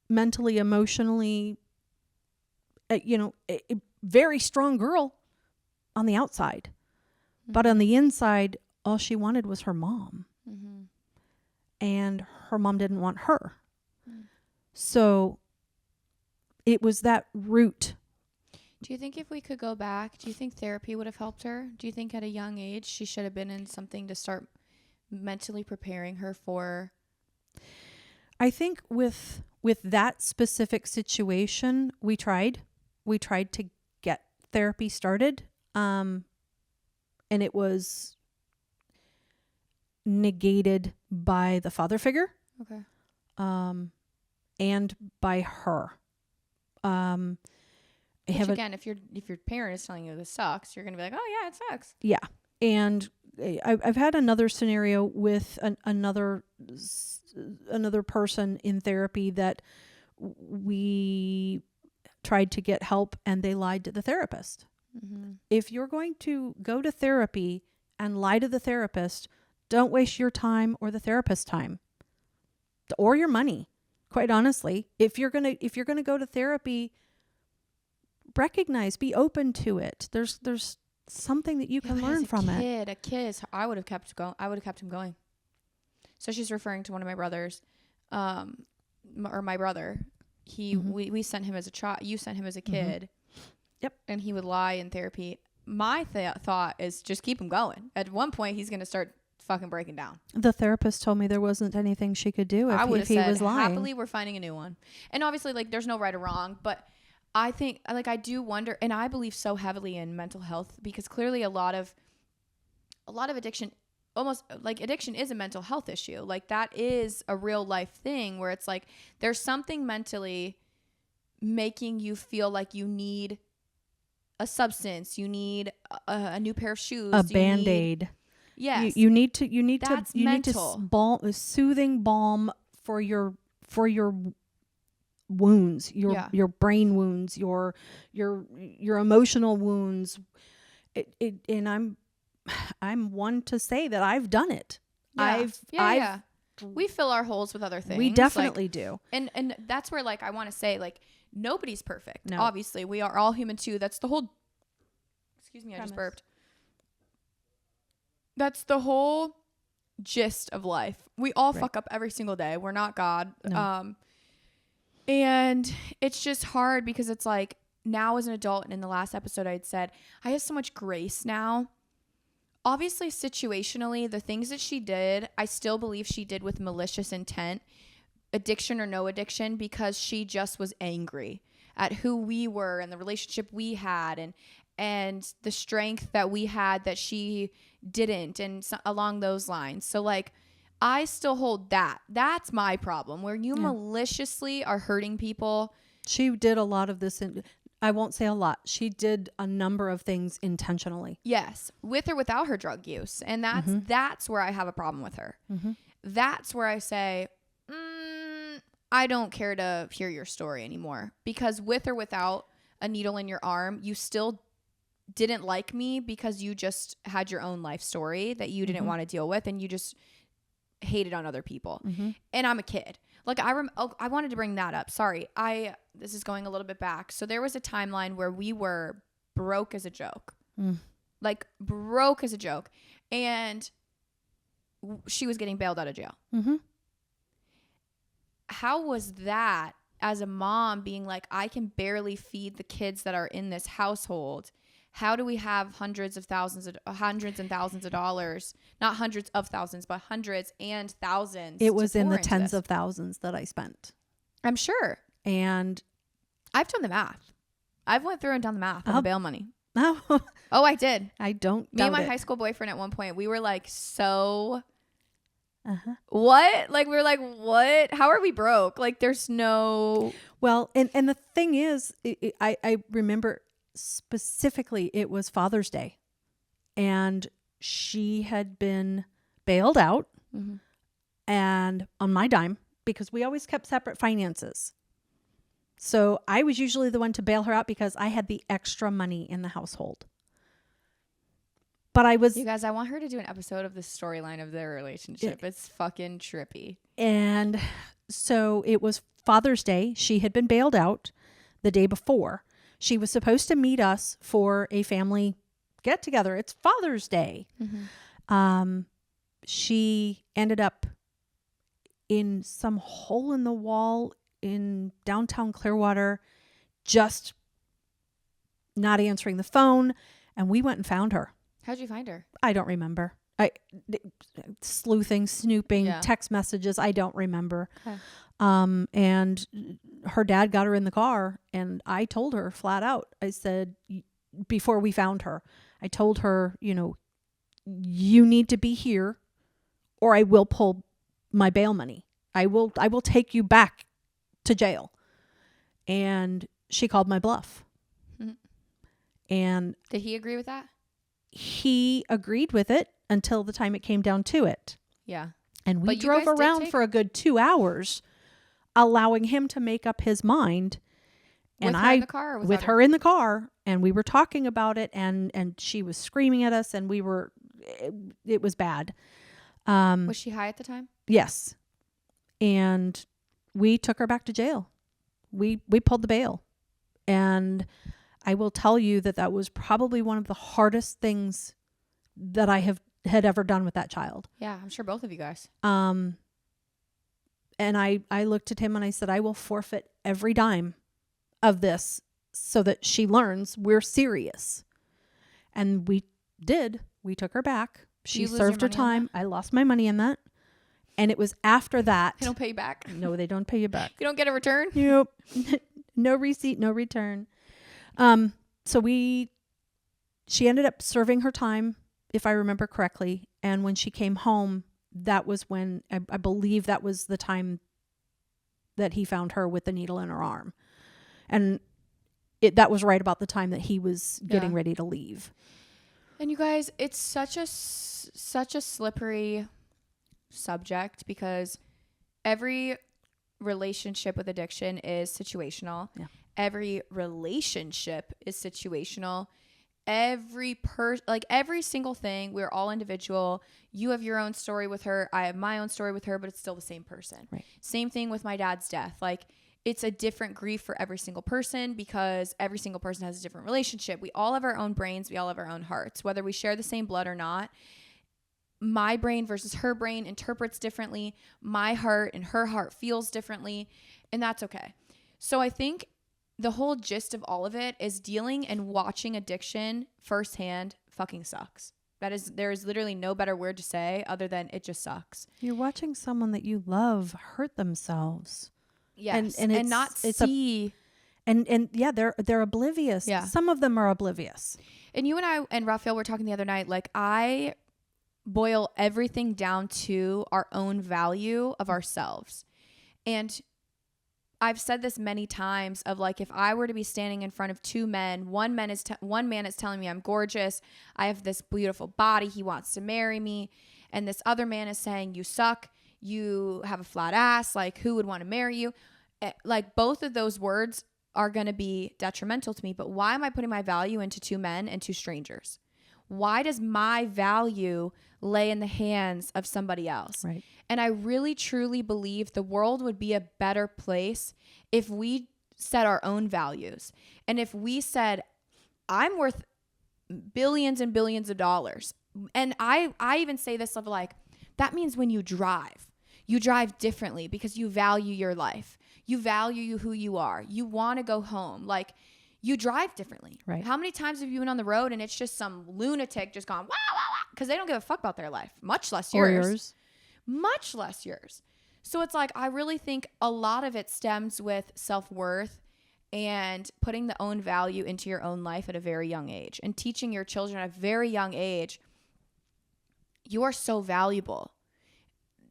mentally, emotionally, a very strong girl on the outside. But on the inside, all she wanted was her mom. And her mom didn't want her. So it was that root. Do you think if we could go back, do you think therapy would have helped her? Do you think at a young age she should have been in something to start mentally preparing her for? I think with that specific situation, we tried to get therapy started, and it was negated by the father figure, Okay. and by her. Which again, if your parent is telling you this sucks, you're gonna be like, oh yeah, it sucks. Yeah, and I've had another scenario with another person in therapy that we tried to get help, and they lied to the therapist. If you're going to go to therapy and lie to the therapist, don't waste your time or the therapist's time or your money. Quite honestly, if you're gonna go to therapy, recognize, be open to it. There's something that you can learn from it. A kid, I would have kept going. I would have kept him going. So she's referring to one of my brothers, or my brother. We sent him as a child. You sent him as a kid. Yep. And he would lie in therapy. My thought is just keep him going. At one point, he's going to start fucking breaking down. The therapist told me there wasn't anything she could do if he was lying. Happily, we're finding a new one. And obviously, like, there's no right or wrong, but I think, like, I do wonder, and I believe so heavily in mental health, because clearly a lot of addiction, almost like addiction is a mental health issue. Like, that is a real life thing where it's like there's something mentally making you feel like you need a substance, you need a new pair of shoes, a Band-Aid. Yes. You need to soothing balm for your wounds, your brain wounds, your emotional wounds. And I'm one to say that I've done it. Yeah. We fill our holes with other things. We definitely do. And that's where, like, I want to say, like, nobody's perfect. No. Obviously, we are all human too. That's the whole, excuse me, premise. I just burped. That's the whole gist of life. We all fuck up every single day. We're not God. No. And it's just hard because it's like, now as an adult, and in the last episode I had said, I have so much grace now obviously situationally, the things that she did, I still believe she did with malicious intent, addiction or no addiction, because she just was angry at who we were and the relationship we had, and the strength that we had that she didn't, and so, along those lines. So like, I still hold that. That's my problem, where you maliciously are hurting people. She did a lot of this. I won't say a lot. She did a number of things intentionally. Yes, with or without her drug use. And that's where I have a problem with her. That's where I say, I don't care to hear your story anymore. Because with or without a needle in your arm, you still didn't like me because you just had your own life story that you didn't want to deal with, and you just hated on other people. And I'm a kid. Like I wanted to bring that up. Sorry. This is going a little bit back. So there was a timeline where we were broke as a joke. Like broke as a joke. And she was getting bailed out of jail. How was that as a mom being like, I can barely feed the kids that are in this household? How do we have hundreds and thousands of dollars, not hundreds of thousands, but hundreds and thousands? It was in the tens of thousands that I spent. I'm sure. And I've done the math. I've went through and done the math on the bail money. Oh, I did. I don't Me and my high school boyfriend at one point, we were like, what? Like, we were like, what? How are we broke? Like, there's no... Well, and the thing is, I remember specifically it was Father's Day, and she had been bailed out and on my dime, because we always kept separate finances. So I was usually the one to bail her out because I had the extra money in the household. But I was... You guys, I want her to do an episode of the storyline of their relationship. It's fucking trippy. And so it was Father's Day. She had been bailed out the day before. She was supposed to meet us for a family get together. It's Father's Day. She ended up in some hole in the wall in downtown Clearwater, just not answering the phone. And we went and found her. How'd you find her? I don't remember. Sleuthing, snooping, text messages. I don't remember. Okay. And her dad got her in the car, and I told her flat out, I said, before we found her, I told her, you need to be here or I will pull my bail money. I will take you back to jail. And she called my bluff. And did he agree with that? He agreed with it until the time it came down to it. Yeah. And we drove around for a good 2 hours, allowing him to make up his mind. And her in the car, or with her in the car, and we were talking about it, and she was screaming at us, and it was bad. Was she high at the time? Yes. And we took her back to jail. We pulled the bail. And I will tell you that was probably one of the hardest things that I had ever done with that child. Yeah, I'm sure both of you guys. And I looked at him and I said, I will forfeit every dime of this so that she learns we're serious. And we did. We took her back. She served her time. I lost my money in that. And it was after that. They don't pay you back? No, they don't pay you back. You don't get a return? Nope. No receipt, no return. So she ended up serving her time, if I remember correctly. And when she came home, that was when I believe that was the time that he found her with the needle in her arm. And that was right about the time that he was getting ready to leave. And you guys, it's such a slippery subject, because every relationship with addiction is situational. Yeah. Every relationship is situational. Every single thing, we're all individual. You have your own story with her. I have my own story with her, but it's still the same person. Right. Same thing with my dad's death. Like, it's a different grief for every single person, because every single person has a different relationship. We all have our own brains. We all have our own hearts, whether we share the same blood or not. My brain versus her brain interprets differently. My heart and her heart feels differently, and that's okay. So I think the whole gist of all of it is dealing and watching addiction firsthand fucking sucks. There is literally no better word to say other than it just sucks. You're watching someone that you love hurt themselves. Yes. And And not see. And yeah, they're oblivious. Yeah. Some of them are oblivious. And you and I and Raphael were talking the other night, like I boil everything down to our own value of ourselves. And I've said this many times of like, if I were to be standing in front of two men, one man is telling me I'm gorgeous, I have this beautiful body, he wants to marry me, and this other man is saying you suck, you have a flat ass, like who would want to marry you? Like both of those words are going to be detrimental to me. But why am I putting my value into two men and two strangers? Why does my value lay in the hands of somebody else? Right. And I really, truly believe the world would be a better place if we set our own values. And if we said, I'm worth billions and billions of dollars. And I even say this of like, that means when you drive differently because you value your life. You value who you are. You want to go home. Like, you drive differently. Right. How many times have you been on the road and it's just some lunatic just gone, wow, wow, wow, because they don't give a fuck about their life, much less yours. Much less yours. So it's like, I really think a lot of it stems with self-worth and putting the own value into your own life at a very young age and teaching your children at a very young age, you are so valuable.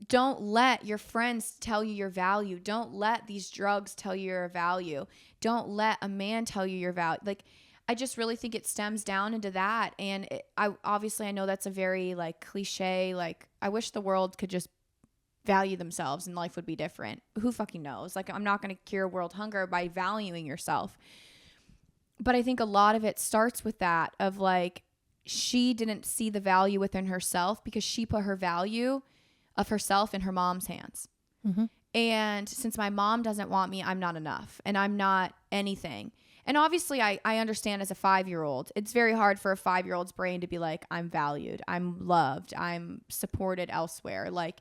Don't let your friends tell you your value. Don't let these drugs tell you your value. Don't let a man tell you your value. Like, I just really think it stems down into that. And I know that's a very like cliche, like I wish the world could just value themselves and life would be different. Who fucking knows? Like, I'm not going to cure world hunger by valuing yourself. But I think a lot of it starts with that of like, she didn't see the value within herself because she put her value of herself in her mom's hands. Mm-hmm. And since my mom doesn't want me, I'm not enough and I'm not anything. And obviously I understand as a 5-year-old, it's very hard for a 5-year-old's brain to be like, I'm valued, I'm loved, I'm supported elsewhere. Like,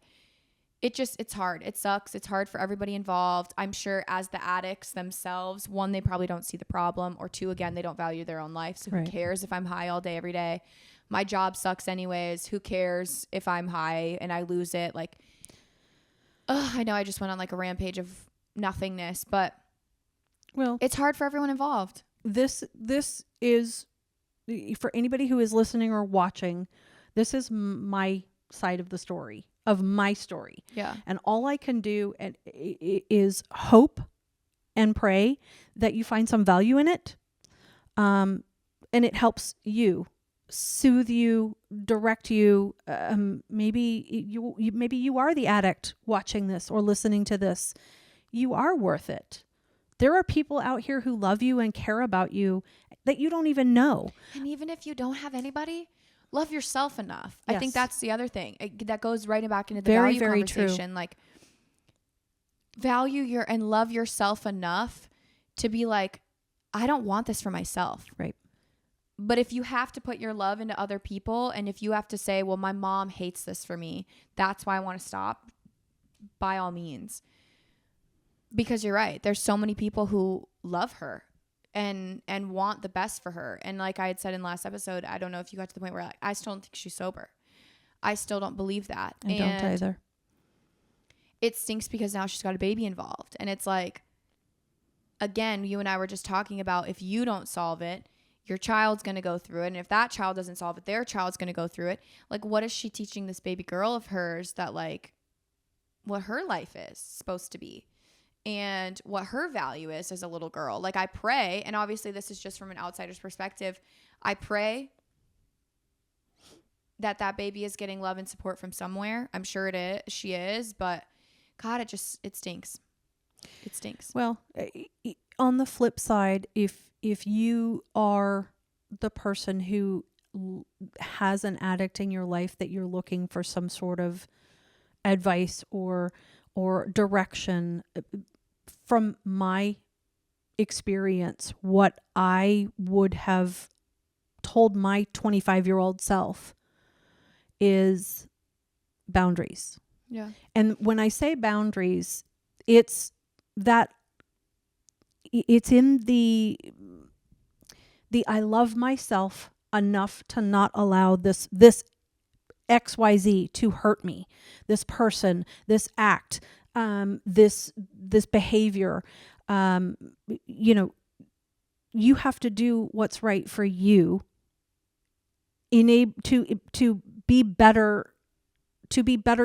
it's hard. It sucks. It's hard for everybody involved. I'm sure as the addicts themselves, one, they probably don't see the problem, or two, again, they don't value their own life. So who cares if I'm high all day, every day? My job sucks anyways. Who cares if I'm high and I lose it? Like, I know I just went on like a rampage of nothingness, but well, it's hard for everyone involved. This is, for anybody who is listening or watching, this is my side of the story, of my story. Yeah. And all I can do is hope and pray that you find some value in it. And it helps you, soothe you, direct you. Maybe you are the addict watching this or listening to this. You are worth it. There are people out here who love you and care about you that you don't even know. And even if you don't have anybody, love yourself enough. Yes. I think that's the other thing. That goes right back into the Very, value very conversation. true. Like, value and love yourself enough to be like, I don't want this for myself. Right. But if you have to put your love into other people, and if you have to say, well, my mom hates this for me, that's why I want to stop, by all means. Because you're right. There's so many people who love her and want the best for her. And like I had said in last episode, I don't know if you got to the point where like, I still don't think she's sober. I still don't believe that. I don't either. It stinks because now she's got a baby involved. And it's like, again, you and I were just talking about, if you don't solve it, your child's going to go through it. And if that child doesn't solve it, their child's going to go through it. Like, what is she teaching this baby girl of hers that like what her life is supposed to be? And what her value is as a little girl. Like, I pray, and obviously this is just from an outsider's perspective, I pray that baby is getting love and support from somewhere. I'm sure it is. She is, but God, it stinks. It stinks. Well, on the flip side, if you are the person who has an addict in your life that you're looking for some sort of advice or direction, from my experience, what I would have told my 25-year-old self is boundaries. Yeah. And when I say boundaries, it's in the I love myself enough to not allow this XYZ to hurt me, this person, this act, this behavior. You know, you have to do what's right for you, to be better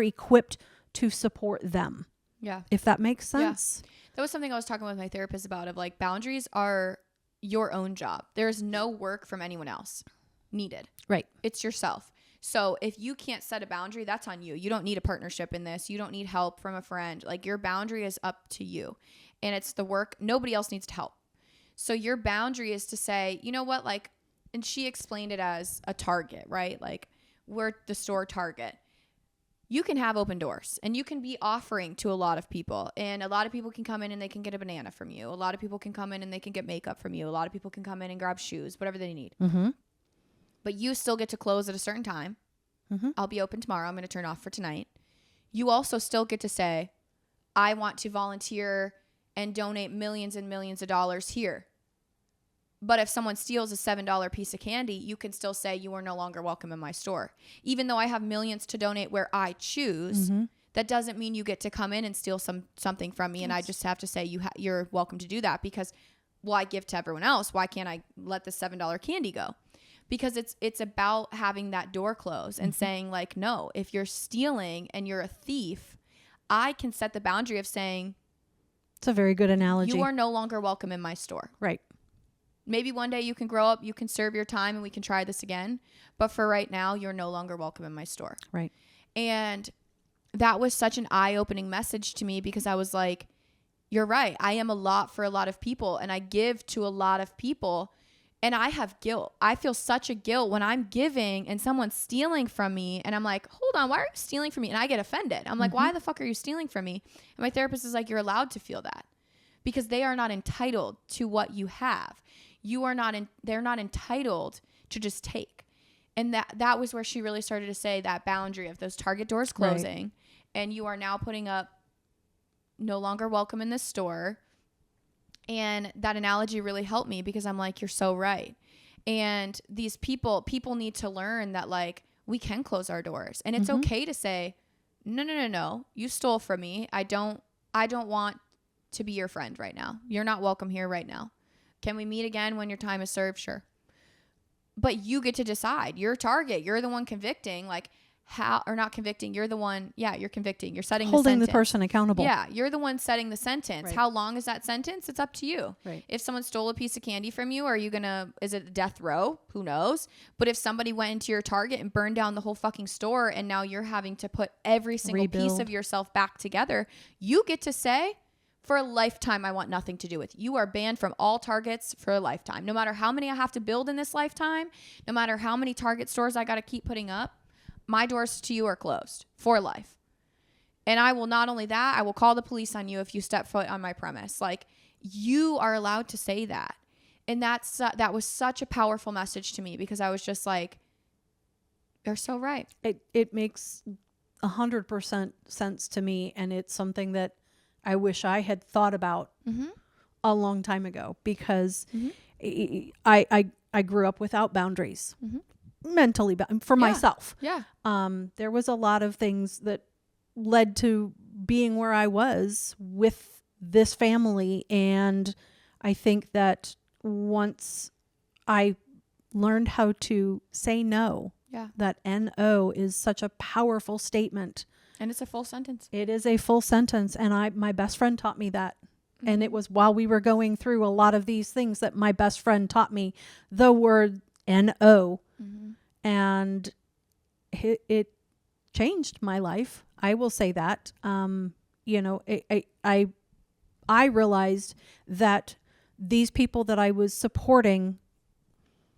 equipped to support them. Yeah. If that makes sense. Yeah. That was something I was talking with my therapist about, of like, boundaries are your own job. There's no work from anyone else needed. Right. It's yourself. So if you can't set a boundary, that's on you. You don't need a partnership in this. You don't need help from a friend. Like, your boundary is up to you, and it's the work. Nobody else needs to help. So your boundary is to say, you know what, like, and she explained it as a Target, right? Like, we're the store Target. You can have open doors, and you can be offering to a lot of people, and a lot of people can come in and they can get a banana from you. A lot of people can come in and they can get makeup from you. A lot of people can come in and grab shoes, whatever they need. Mm-hmm. But you still get to close at a certain time. Mm-hmm. I'll be open tomorrow. I'm going to turn off for tonight. You also still get to say, I want to volunteer and donate millions and millions of dollars here. But if someone steals a $7 piece of candy, you can still say, you are no longer welcome in my store. Even though I have millions to donate where I choose, Mm-hmm. that doesn't mean you get to come in and steal something from me. And I just have to say, you're welcome to do that, because, well, I give to everyone else. Why can't I let the $7 candy go? Because it's about having that door closed and saying, like, no, if you're stealing and you're a thief, I can set the boundary of saying, It's a very good analogy. you are no longer welcome in my store. Right. Maybe one day you can grow up, you can serve your time, and we can try this again. But for right now, you're no longer welcome in my store. Right. And that was such an eye-opening message to me, because I was like, you're right. I am a lot for a lot of people, and I give to a lot of people. And I have guilt. I feel such a guilt when I'm giving and someone's stealing from me. And I'm like, hold on, why are you stealing from me? And I get offended. I'm like, why the fuck are you stealing from me? And my therapist is like, you're allowed to feel that, because they are not entitled to what you have. They're not entitled to just take. And that was where she really started to say that boundary of those Target doors closing. Right. And you are now putting up, no longer welcome in this store. And that analogy really helped me, because I'm like, you're so right. And these people need to learn that, like, we can close our doors, and it's okay to say, no, you stole from me. I don't want to be your friend right now. You're not welcome here right now. Can we meet again when your time is served? Sure. But you get to decide. You're Target. You're the one convicting, like, how, or not convicting. You're the one. Yeah, you're convicting. You're setting holding the the person accountable. Yeah, you're the one setting the sentence. Right. How long is that sentence? It's up to you. Right. If someone stole a piece of candy from you, is it a death row? Who knows? But if somebody went into your Target and burned down the whole fucking store, and now you're having to put every single piece of yourself back together, you get to say, for a lifetime, I want nothing to do with you. You are banned from all Targets for a lifetime. No matter how many I have to build in this lifetime, no matter how many Target stores I got to keep putting up, my doors to you are closed for life. And I will, not only that, I will call the police on you if you step foot on my premise. Like, you are allowed to say that. And that was such a powerful message to me, because I was just like, you're so right. It makes 100% sense to me. And it's something that I wish I had thought about a long time ago, because I grew up without boundaries. Mentally for myself. Yeah. There was a lot of things that led to being where I was with this family. And I think that once I learned how to say no, that NO is such a powerful statement. And it's a full sentence. It is a full sentence. And my best friend taught me that. And it was while we were going through a lot of these things that my best friend taught me the word NO. And it changed my life. I will say that. I realized that these people that I was supporting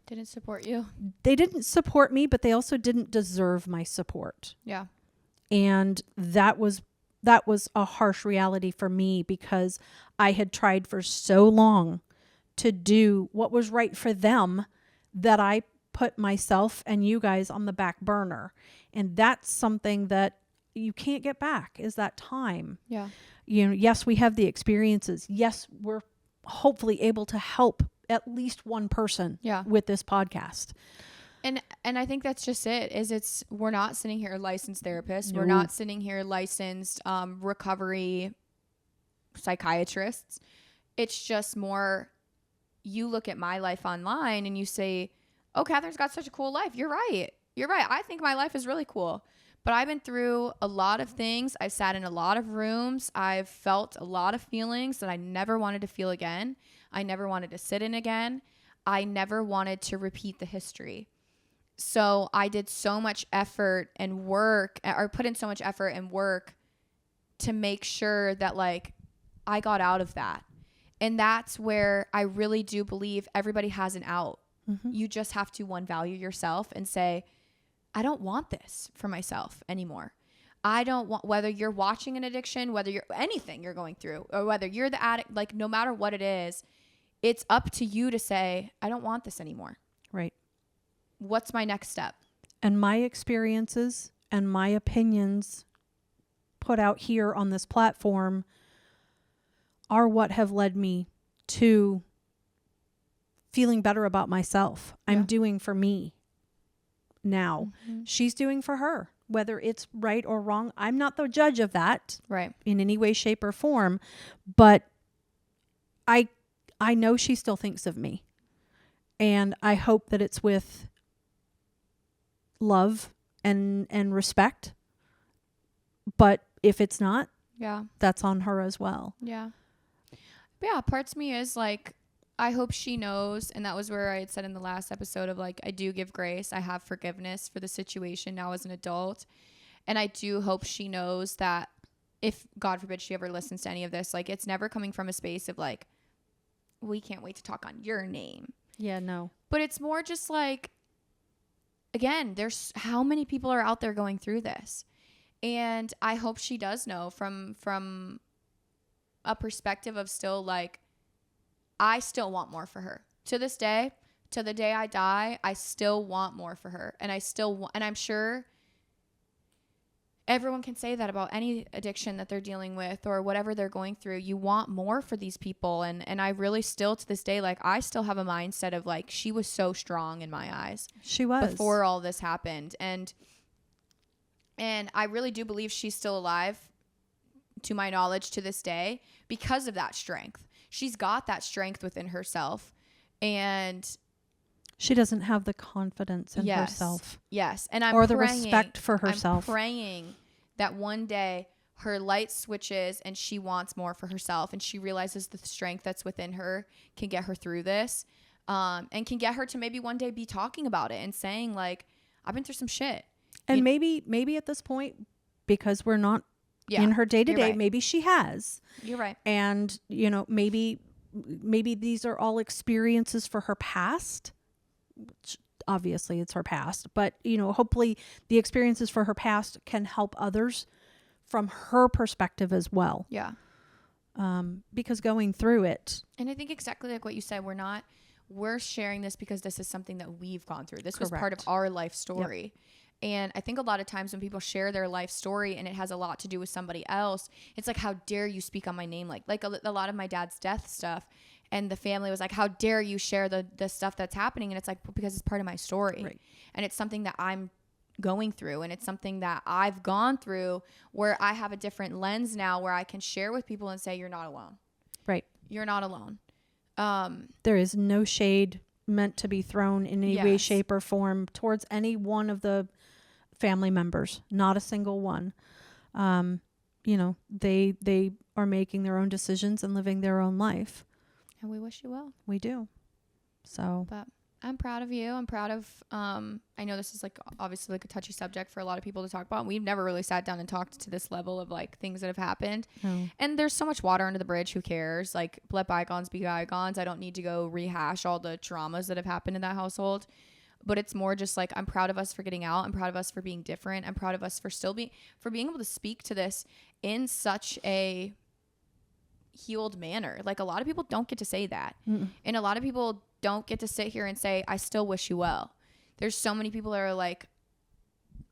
didn't support you. They didn't support me, but they also didn't deserve my support. Yeah. And that was a harsh reality for me, because I had tried for so long to do what was right for them that I put myself and you guys on the back burner. And that's something that you can't get back, is that time. Yeah. Yes, we have the experiences. Yes, we're hopefully able to help at least one person with this podcast. And I think that's just it. We're not sitting here licensed therapists. No. We're not sitting here licensed recovery psychiatrists. It's just more, you look at my life online and you say, oh, Catherine's got such a cool life. You're right. I think my life is really cool. But I've been through a lot of things. I've sat in a lot of rooms. I've felt a lot of feelings that I never wanted to feel again. I never wanted to sit in again. I never wanted to repeat the history. So I did so much effort and work, or put in so much effort and work to make sure that like I got out of that. And that's where I really do believe everybody has an out. Mm-hmm. You just have to, one, value yourself and say, I don't want this for myself anymore. I don't want, whether you're watching an addiction, whether you're anything you're going through, or whether you're the addict, like no matter what it is, it's up to you to say, I don't want this anymore. Right. What's my next step? And my experiences and my opinions put out here on this platform are what have led me to feeling better about myself. Yeah. I'm doing for me now. Mm-hmm. She's doing for her. Whether it's right or wrong, I'm not the judge of that, right, in any way, shape, or form. But I know she still thinks of me. And I hope that it's with love and respect. But if it's not, yeah, that's on her as well. Yeah. But yeah, parts of me is like, I hope she knows. And that was where I had said in the last episode of like, I do give grace. I have forgiveness for the situation now as an adult. And I do hope she knows that if, God forbid, she ever listens to any of this, like it's never coming from a space of like, we can't wait to talk on your name. Yeah, no. But it's more just like, again, there's how many people are out there going through this. And I hope she does know from a perspective of still like, I still want more for her. To this day, to the day I die, I still want more for her. And I still want, and I'm sure everyone can say that about any addiction that they're dealing with or whatever they're going through. You want more for these people. And I really still, to this day, like I still have a mindset of like, she was so strong in my eyes. She was. Before all this happened. And I really do believe she's still alive, to my knowledge, to this day, because of that strength. She's got that strength within herself. And she doesn't have the confidence in herself. Yes. And I'm or praying, the respect for herself. I'm praying that one day her light switches and she wants more for herself and she realizes the strength that's within her can get her through this, and can get her to maybe one day be talking about it and saying like, I've been through some shit. And maybe at this point, because we're not in her day to day, maybe she has. You're right. And, maybe these are all experiences for her past. Which obviously it's her past, but hopefully the experiences for her past can help others from her perspective as well. Yeah. Because going through it. And I think exactly like what you said, we're sharing this because this is something that we've gone through. This was part of our life story. Yep. And I think a lot of times when people share their life story and it has a lot to do with somebody else, it's like, how dare you speak on my name? Like a lot of my dad's death stuff. And the family was like, how dare you share the stuff that's happening? And it's like, because it's part of my story. Right. And it's something that I'm going through. And it's something that I've gone through where I have a different lens now where I can share with people and say, you're not alone. Right. You're not alone. There is no shade meant to be thrown in any way, shape, or form towards any one of the family members. Not a single one. They are making their own decisions and living their own life. And we wish you well. We do. So, but I'm proud of you. I'm proud of, I know this is like obviously like a touchy subject for a lot of people to talk about. We've never really sat down and talked to this level of like things that have happened. No. And there's so much water under the bridge. Who cares? Like, let bygones be bygones. I don't need to go rehash all the traumas that have happened in that household. But it's more just like, I'm proud of us for getting out. I'm proud of us for being different. I'm proud of us for being able to speak to this in such a healed manner. Like a lot of people don't get to say that. Mm-mm. And a lot of people don't get to sit here and say, I still wish you well. There's so many people that are like,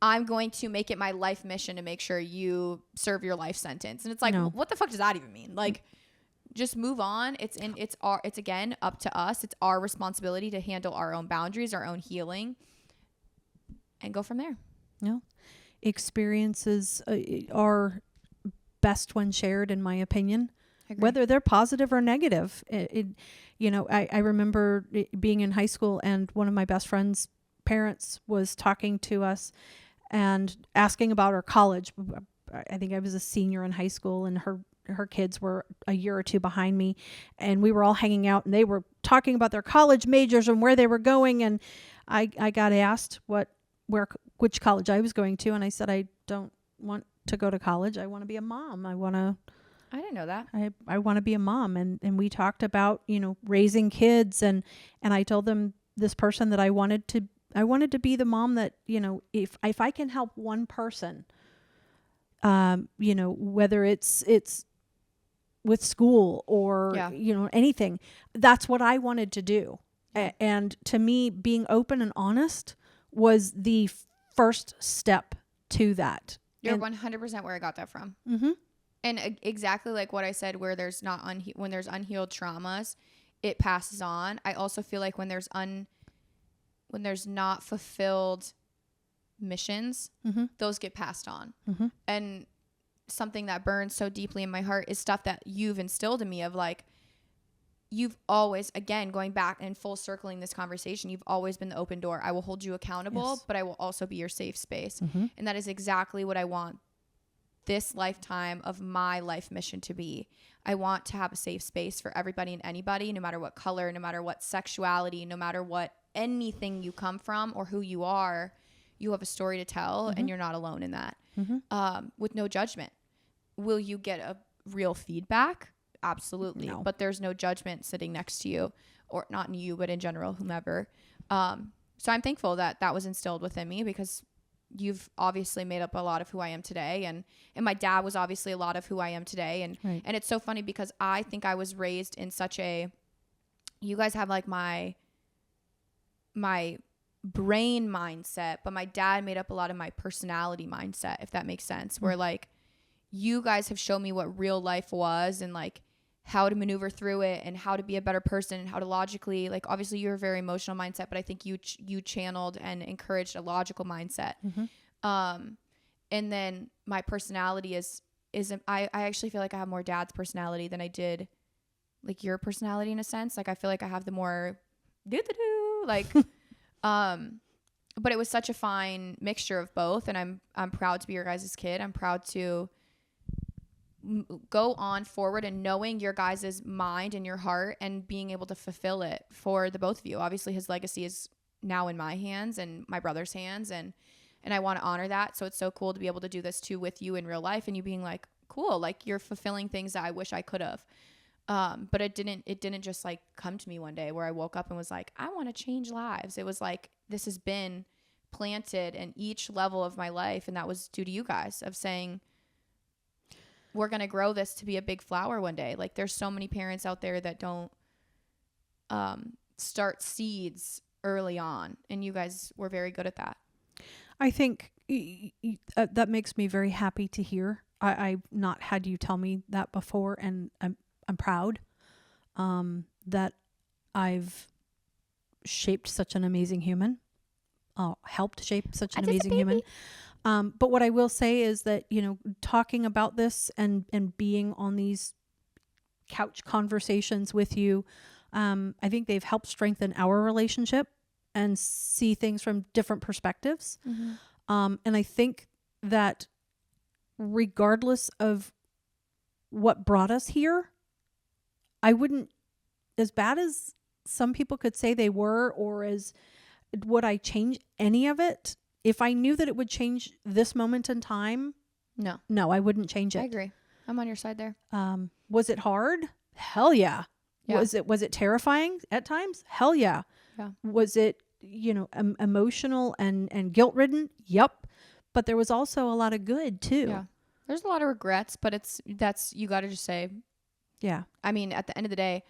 I'm going to make it my life mission to make sure you serve your life sentence. And it's like, what the fuck does that even mean? Like, just move on. It's again up to us. It's our responsibility to handle our own boundaries, our own healing. and go from there. No, experiences are best when shared, in my opinion, I agree. whether they're positive or negative. I remember being in high school, and one of my best friend's parents was talking to us and asking about her college. I think I was a senior in high school, and her kids were a year or two behind me, and we were all hanging out, and they were talking about their college majors and where they were going, and I got asked which college I was going to, and I said I don't want to go to college. I want to be a mom. I didn't know that. I want to be a mom, and we talked about raising kids, and I told them, this person that I wanted to be the mom that if I can help one person, whether it's with school or anything, that's what I wanted to do. And to me, being open and honest was the first step to that. You're 100% where I got that from. Mm-hmm. And exactly like what I said, where there's not when there's unhealed traumas, it passes on. I also feel like when there's not fulfilled missions, mm-hmm. those get passed on. Mm-hmm. And something that burns so deeply in my heart is stuff that you've instilled in me of like, you've always, again, going back and full circling this conversation, you've always been the open door. I will hold you accountable, yes. but I will also be your safe space. Mm-hmm. And that is exactly what I want this lifetime of my life mission to be. I want to have a safe space for everybody and anybody, no matter what color, no matter what sexuality, no matter what anything you come from or who you are. You have a story to tell, mm-hmm. and you're not alone in that. Mm-hmm. With no judgment. Will you get a real feedback? Absolutely. No. But there's no judgment sitting next to you, or not in you, but in general, whomever. So I'm thankful that that was instilled within me, because you've obviously made up a lot of who I am today. And my dad was obviously a lot of who I am today. And, right. and it's so funny because I think I was raised in such you guys have like my brain mindset, but my dad made up a lot of my personality mindset, if that makes sense. Mm-hmm. Where like, you guys have shown me what real life was, and like how to maneuver through it, and how to be a better person, and how to logically, like, obviously you're a very emotional mindset, but I think you channeled and encouraged a logical mindset. Mm-hmm. And then my personality is I actually feel like I have more dad's personality than I did like your personality, in a sense. Like I feel like I have the more like but it was such a fine mixture of both, and I'm proud to be your guys' kid. I'm proud to go on forward and knowing your guys' mind and your heart and being able to fulfill it for the both of you. Obviously his legacy is now in my hands and my brother's hands, and I want to honor that. So it's so cool to be able to do this too with you in real life, and you being like, cool, like you're fulfilling things that I wish I could have. But it didn't just like come to me one day where I woke up and was like, I want to change lives. It was like, this has been planted in each level of my life. And that was due to you guys, of saying, we're going to grow this to be a big flower one day. Like there's so many parents out there that don't, start seeds early on. And you guys were very good at that. I think that makes me very happy to hear. I've not had you tell me that before, and I'm proud that I've shaped such an amazing human, helped shape such an amazing human. But what I will say is that, talking about this and being on these couch conversations with you, I think they've helped strengthen our relationship and see things from different perspectives. Mm-hmm. And I think that regardless of what brought us here, I wouldn't, as bad as some people could say they were, or as would I change any of it? If I knew that it would change this moment in time, no, I wouldn't change it. I agree. I'm on your side there. Was it hard? Hell yeah. Was it terrifying at times? Hell yeah. Yeah. Was it, emotional and guilt-ridden? Yep. But there was also a lot of good too. Yeah. There's a lot of regrets, but you got to just say, yeah. I mean, at the end of the day,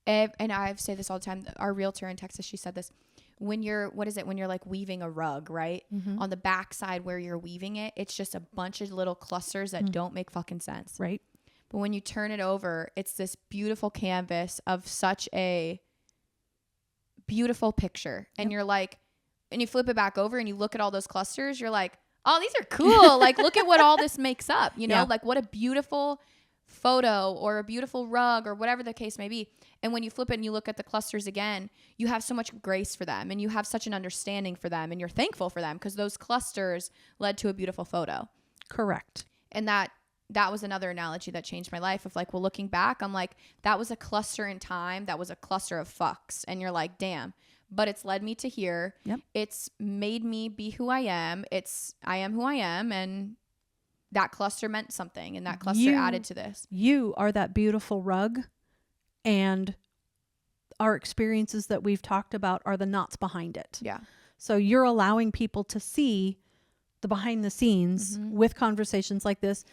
and I say this all the time, our realtor in Texas, she said this, when you're like weaving a rug, right? Mm-hmm. On the back side where you're weaving it, it's just a bunch of little clusters that don't make fucking sense. Right. But when you turn it over, it's this beautiful canvas of such a beautiful picture. And you're like, and you flip it back over and you look at all those clusters, you're like, oh, these are cool. Like, look at what all this makes up, you know, Yeah. like what a beautiful photo or a beautiful rug or whatever the case may be. And when you flip it and you look at the clusters again, you have so much grace for them and you have such an understanding for them and you're thankful for them because those clusters led to a beautiful photo. Correct. And that was another analogy that changed my life of like, well, looking back, I'm like, that was a cluster in time. That was a cluster of fucks. And you're like, damn, but it's led me to here. Yep. It's made me be who I am. I am who I am. And that cluster meant something. And that cluster added to this. You are that beautiful rug, and our experiences that we've talked about are the knots behind it. Yeah. So you're allowing people to see the behind the scenes with conversations like this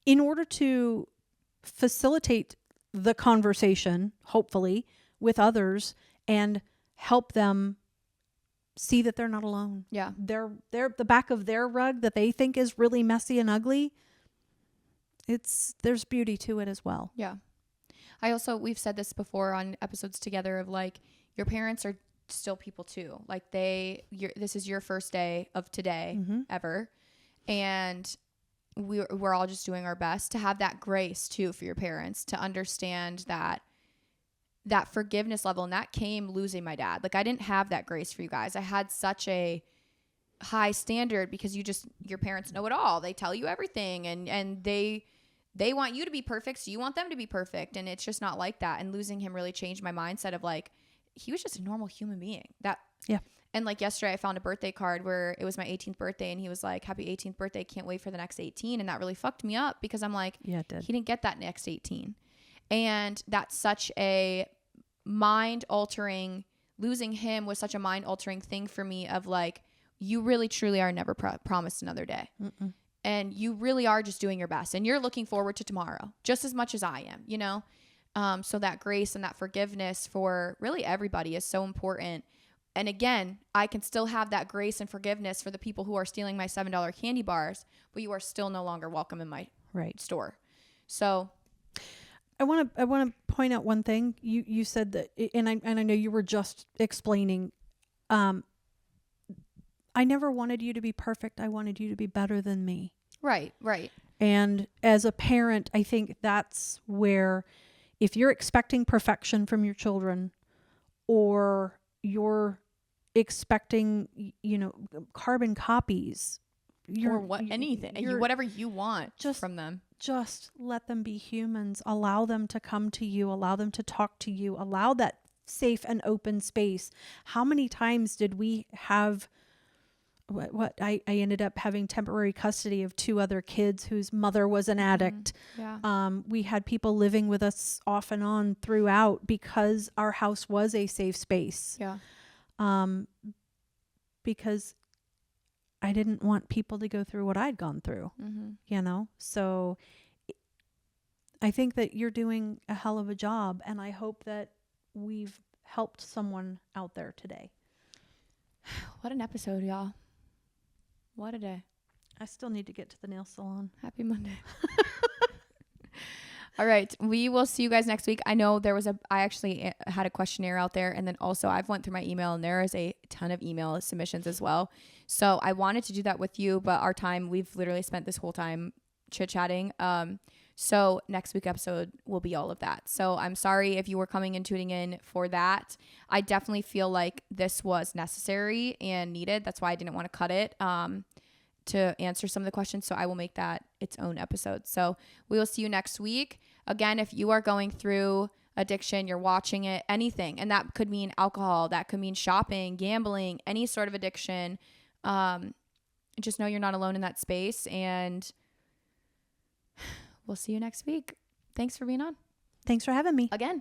in order to facilitate the conversation, hopefully, with others and help them see that they're not alone. Yeah. They're the back of their rug that they think is really messy and ugly. There's beauty to it as well. Yeah. We've said this before on episodes together of like, your parents are still people too. Like this is your first day of today ever. And we're all just doing our best to have that grace too for your parents, to understand that forgiveness level. And that came losing my dad. Like I didn't have that grace for you guys. I had such a high standard because your parents know it all. They tell you everything and they want you to be perfect. So you want them to be perfect. And it's just not like that. And losing him really changed my mindset of like, he was just a normal human being. Yeah. And like yesterday I found a birthday card where it was my 18th birthday and he was like, happy 18th birthday. Can't wait for the next 18. And that really fucked me up because I'm like, yeah, it did. He didn't get that next 18. And that's such a mind altering, losing him was such a mind altering thing for me of like, you really truly are never promised another day. Mm-mm. And you really are just doing your best and you're looking forward to tomorrow just as much as I am, you know? So that grace and that forgiveness for really everybody is so important. And again, I can still have that grace and forgiveness for the people who are stealing my $7 candy bars, but you are still no longer welcome in my store. So I want to point out one thing. You said that, and I know you were just explaining, I never wanted you to be perfect. I wanted you to be better than me. Right. And as a parent, I think that's where, if you're expecting perfection from your children, or you're expecting, carbon copies, whatever you want from them, just let them be humans. Allow them to come to you. Allow them to talk to you. Allow that safe and open space. How many times did we have I ended up having temporary custody of 2 other kids whose mother was an addict. Yeah. We had people living with us off and on throughout because our house was a safe space. Yeah. Because I didn't want people to go through what I'd gone through, So I think that you're doing a hell of a job, and I hope that we've helped someone out there today. What an episode, y'all. What a day. I still need to get to the nail salon. Happy Monday. All right. We will see you guys next week. I know I actually had a questionnaire out there, and then also I've went through my email and there is a ton of email submissions as well. So I wanted to do that with you, but we've literally spent this whole time chit-chatting. So next week episode will be all of that. So I'm sorry if you were coming and tuning in for that. I definitely feel like this was necessary and needed. That's why I didn't want to cut it to answer some of the questions. So I will make that its own episode. So we will see you next week. Again, if you are going through addiction, you're watching it, anything, and that could mean alcohol, that could mean shopping, gambling, any sort of addiction, just know you're not alone in that space, and we'll see you next week. Thanks for being on. Thanks for having me. Again.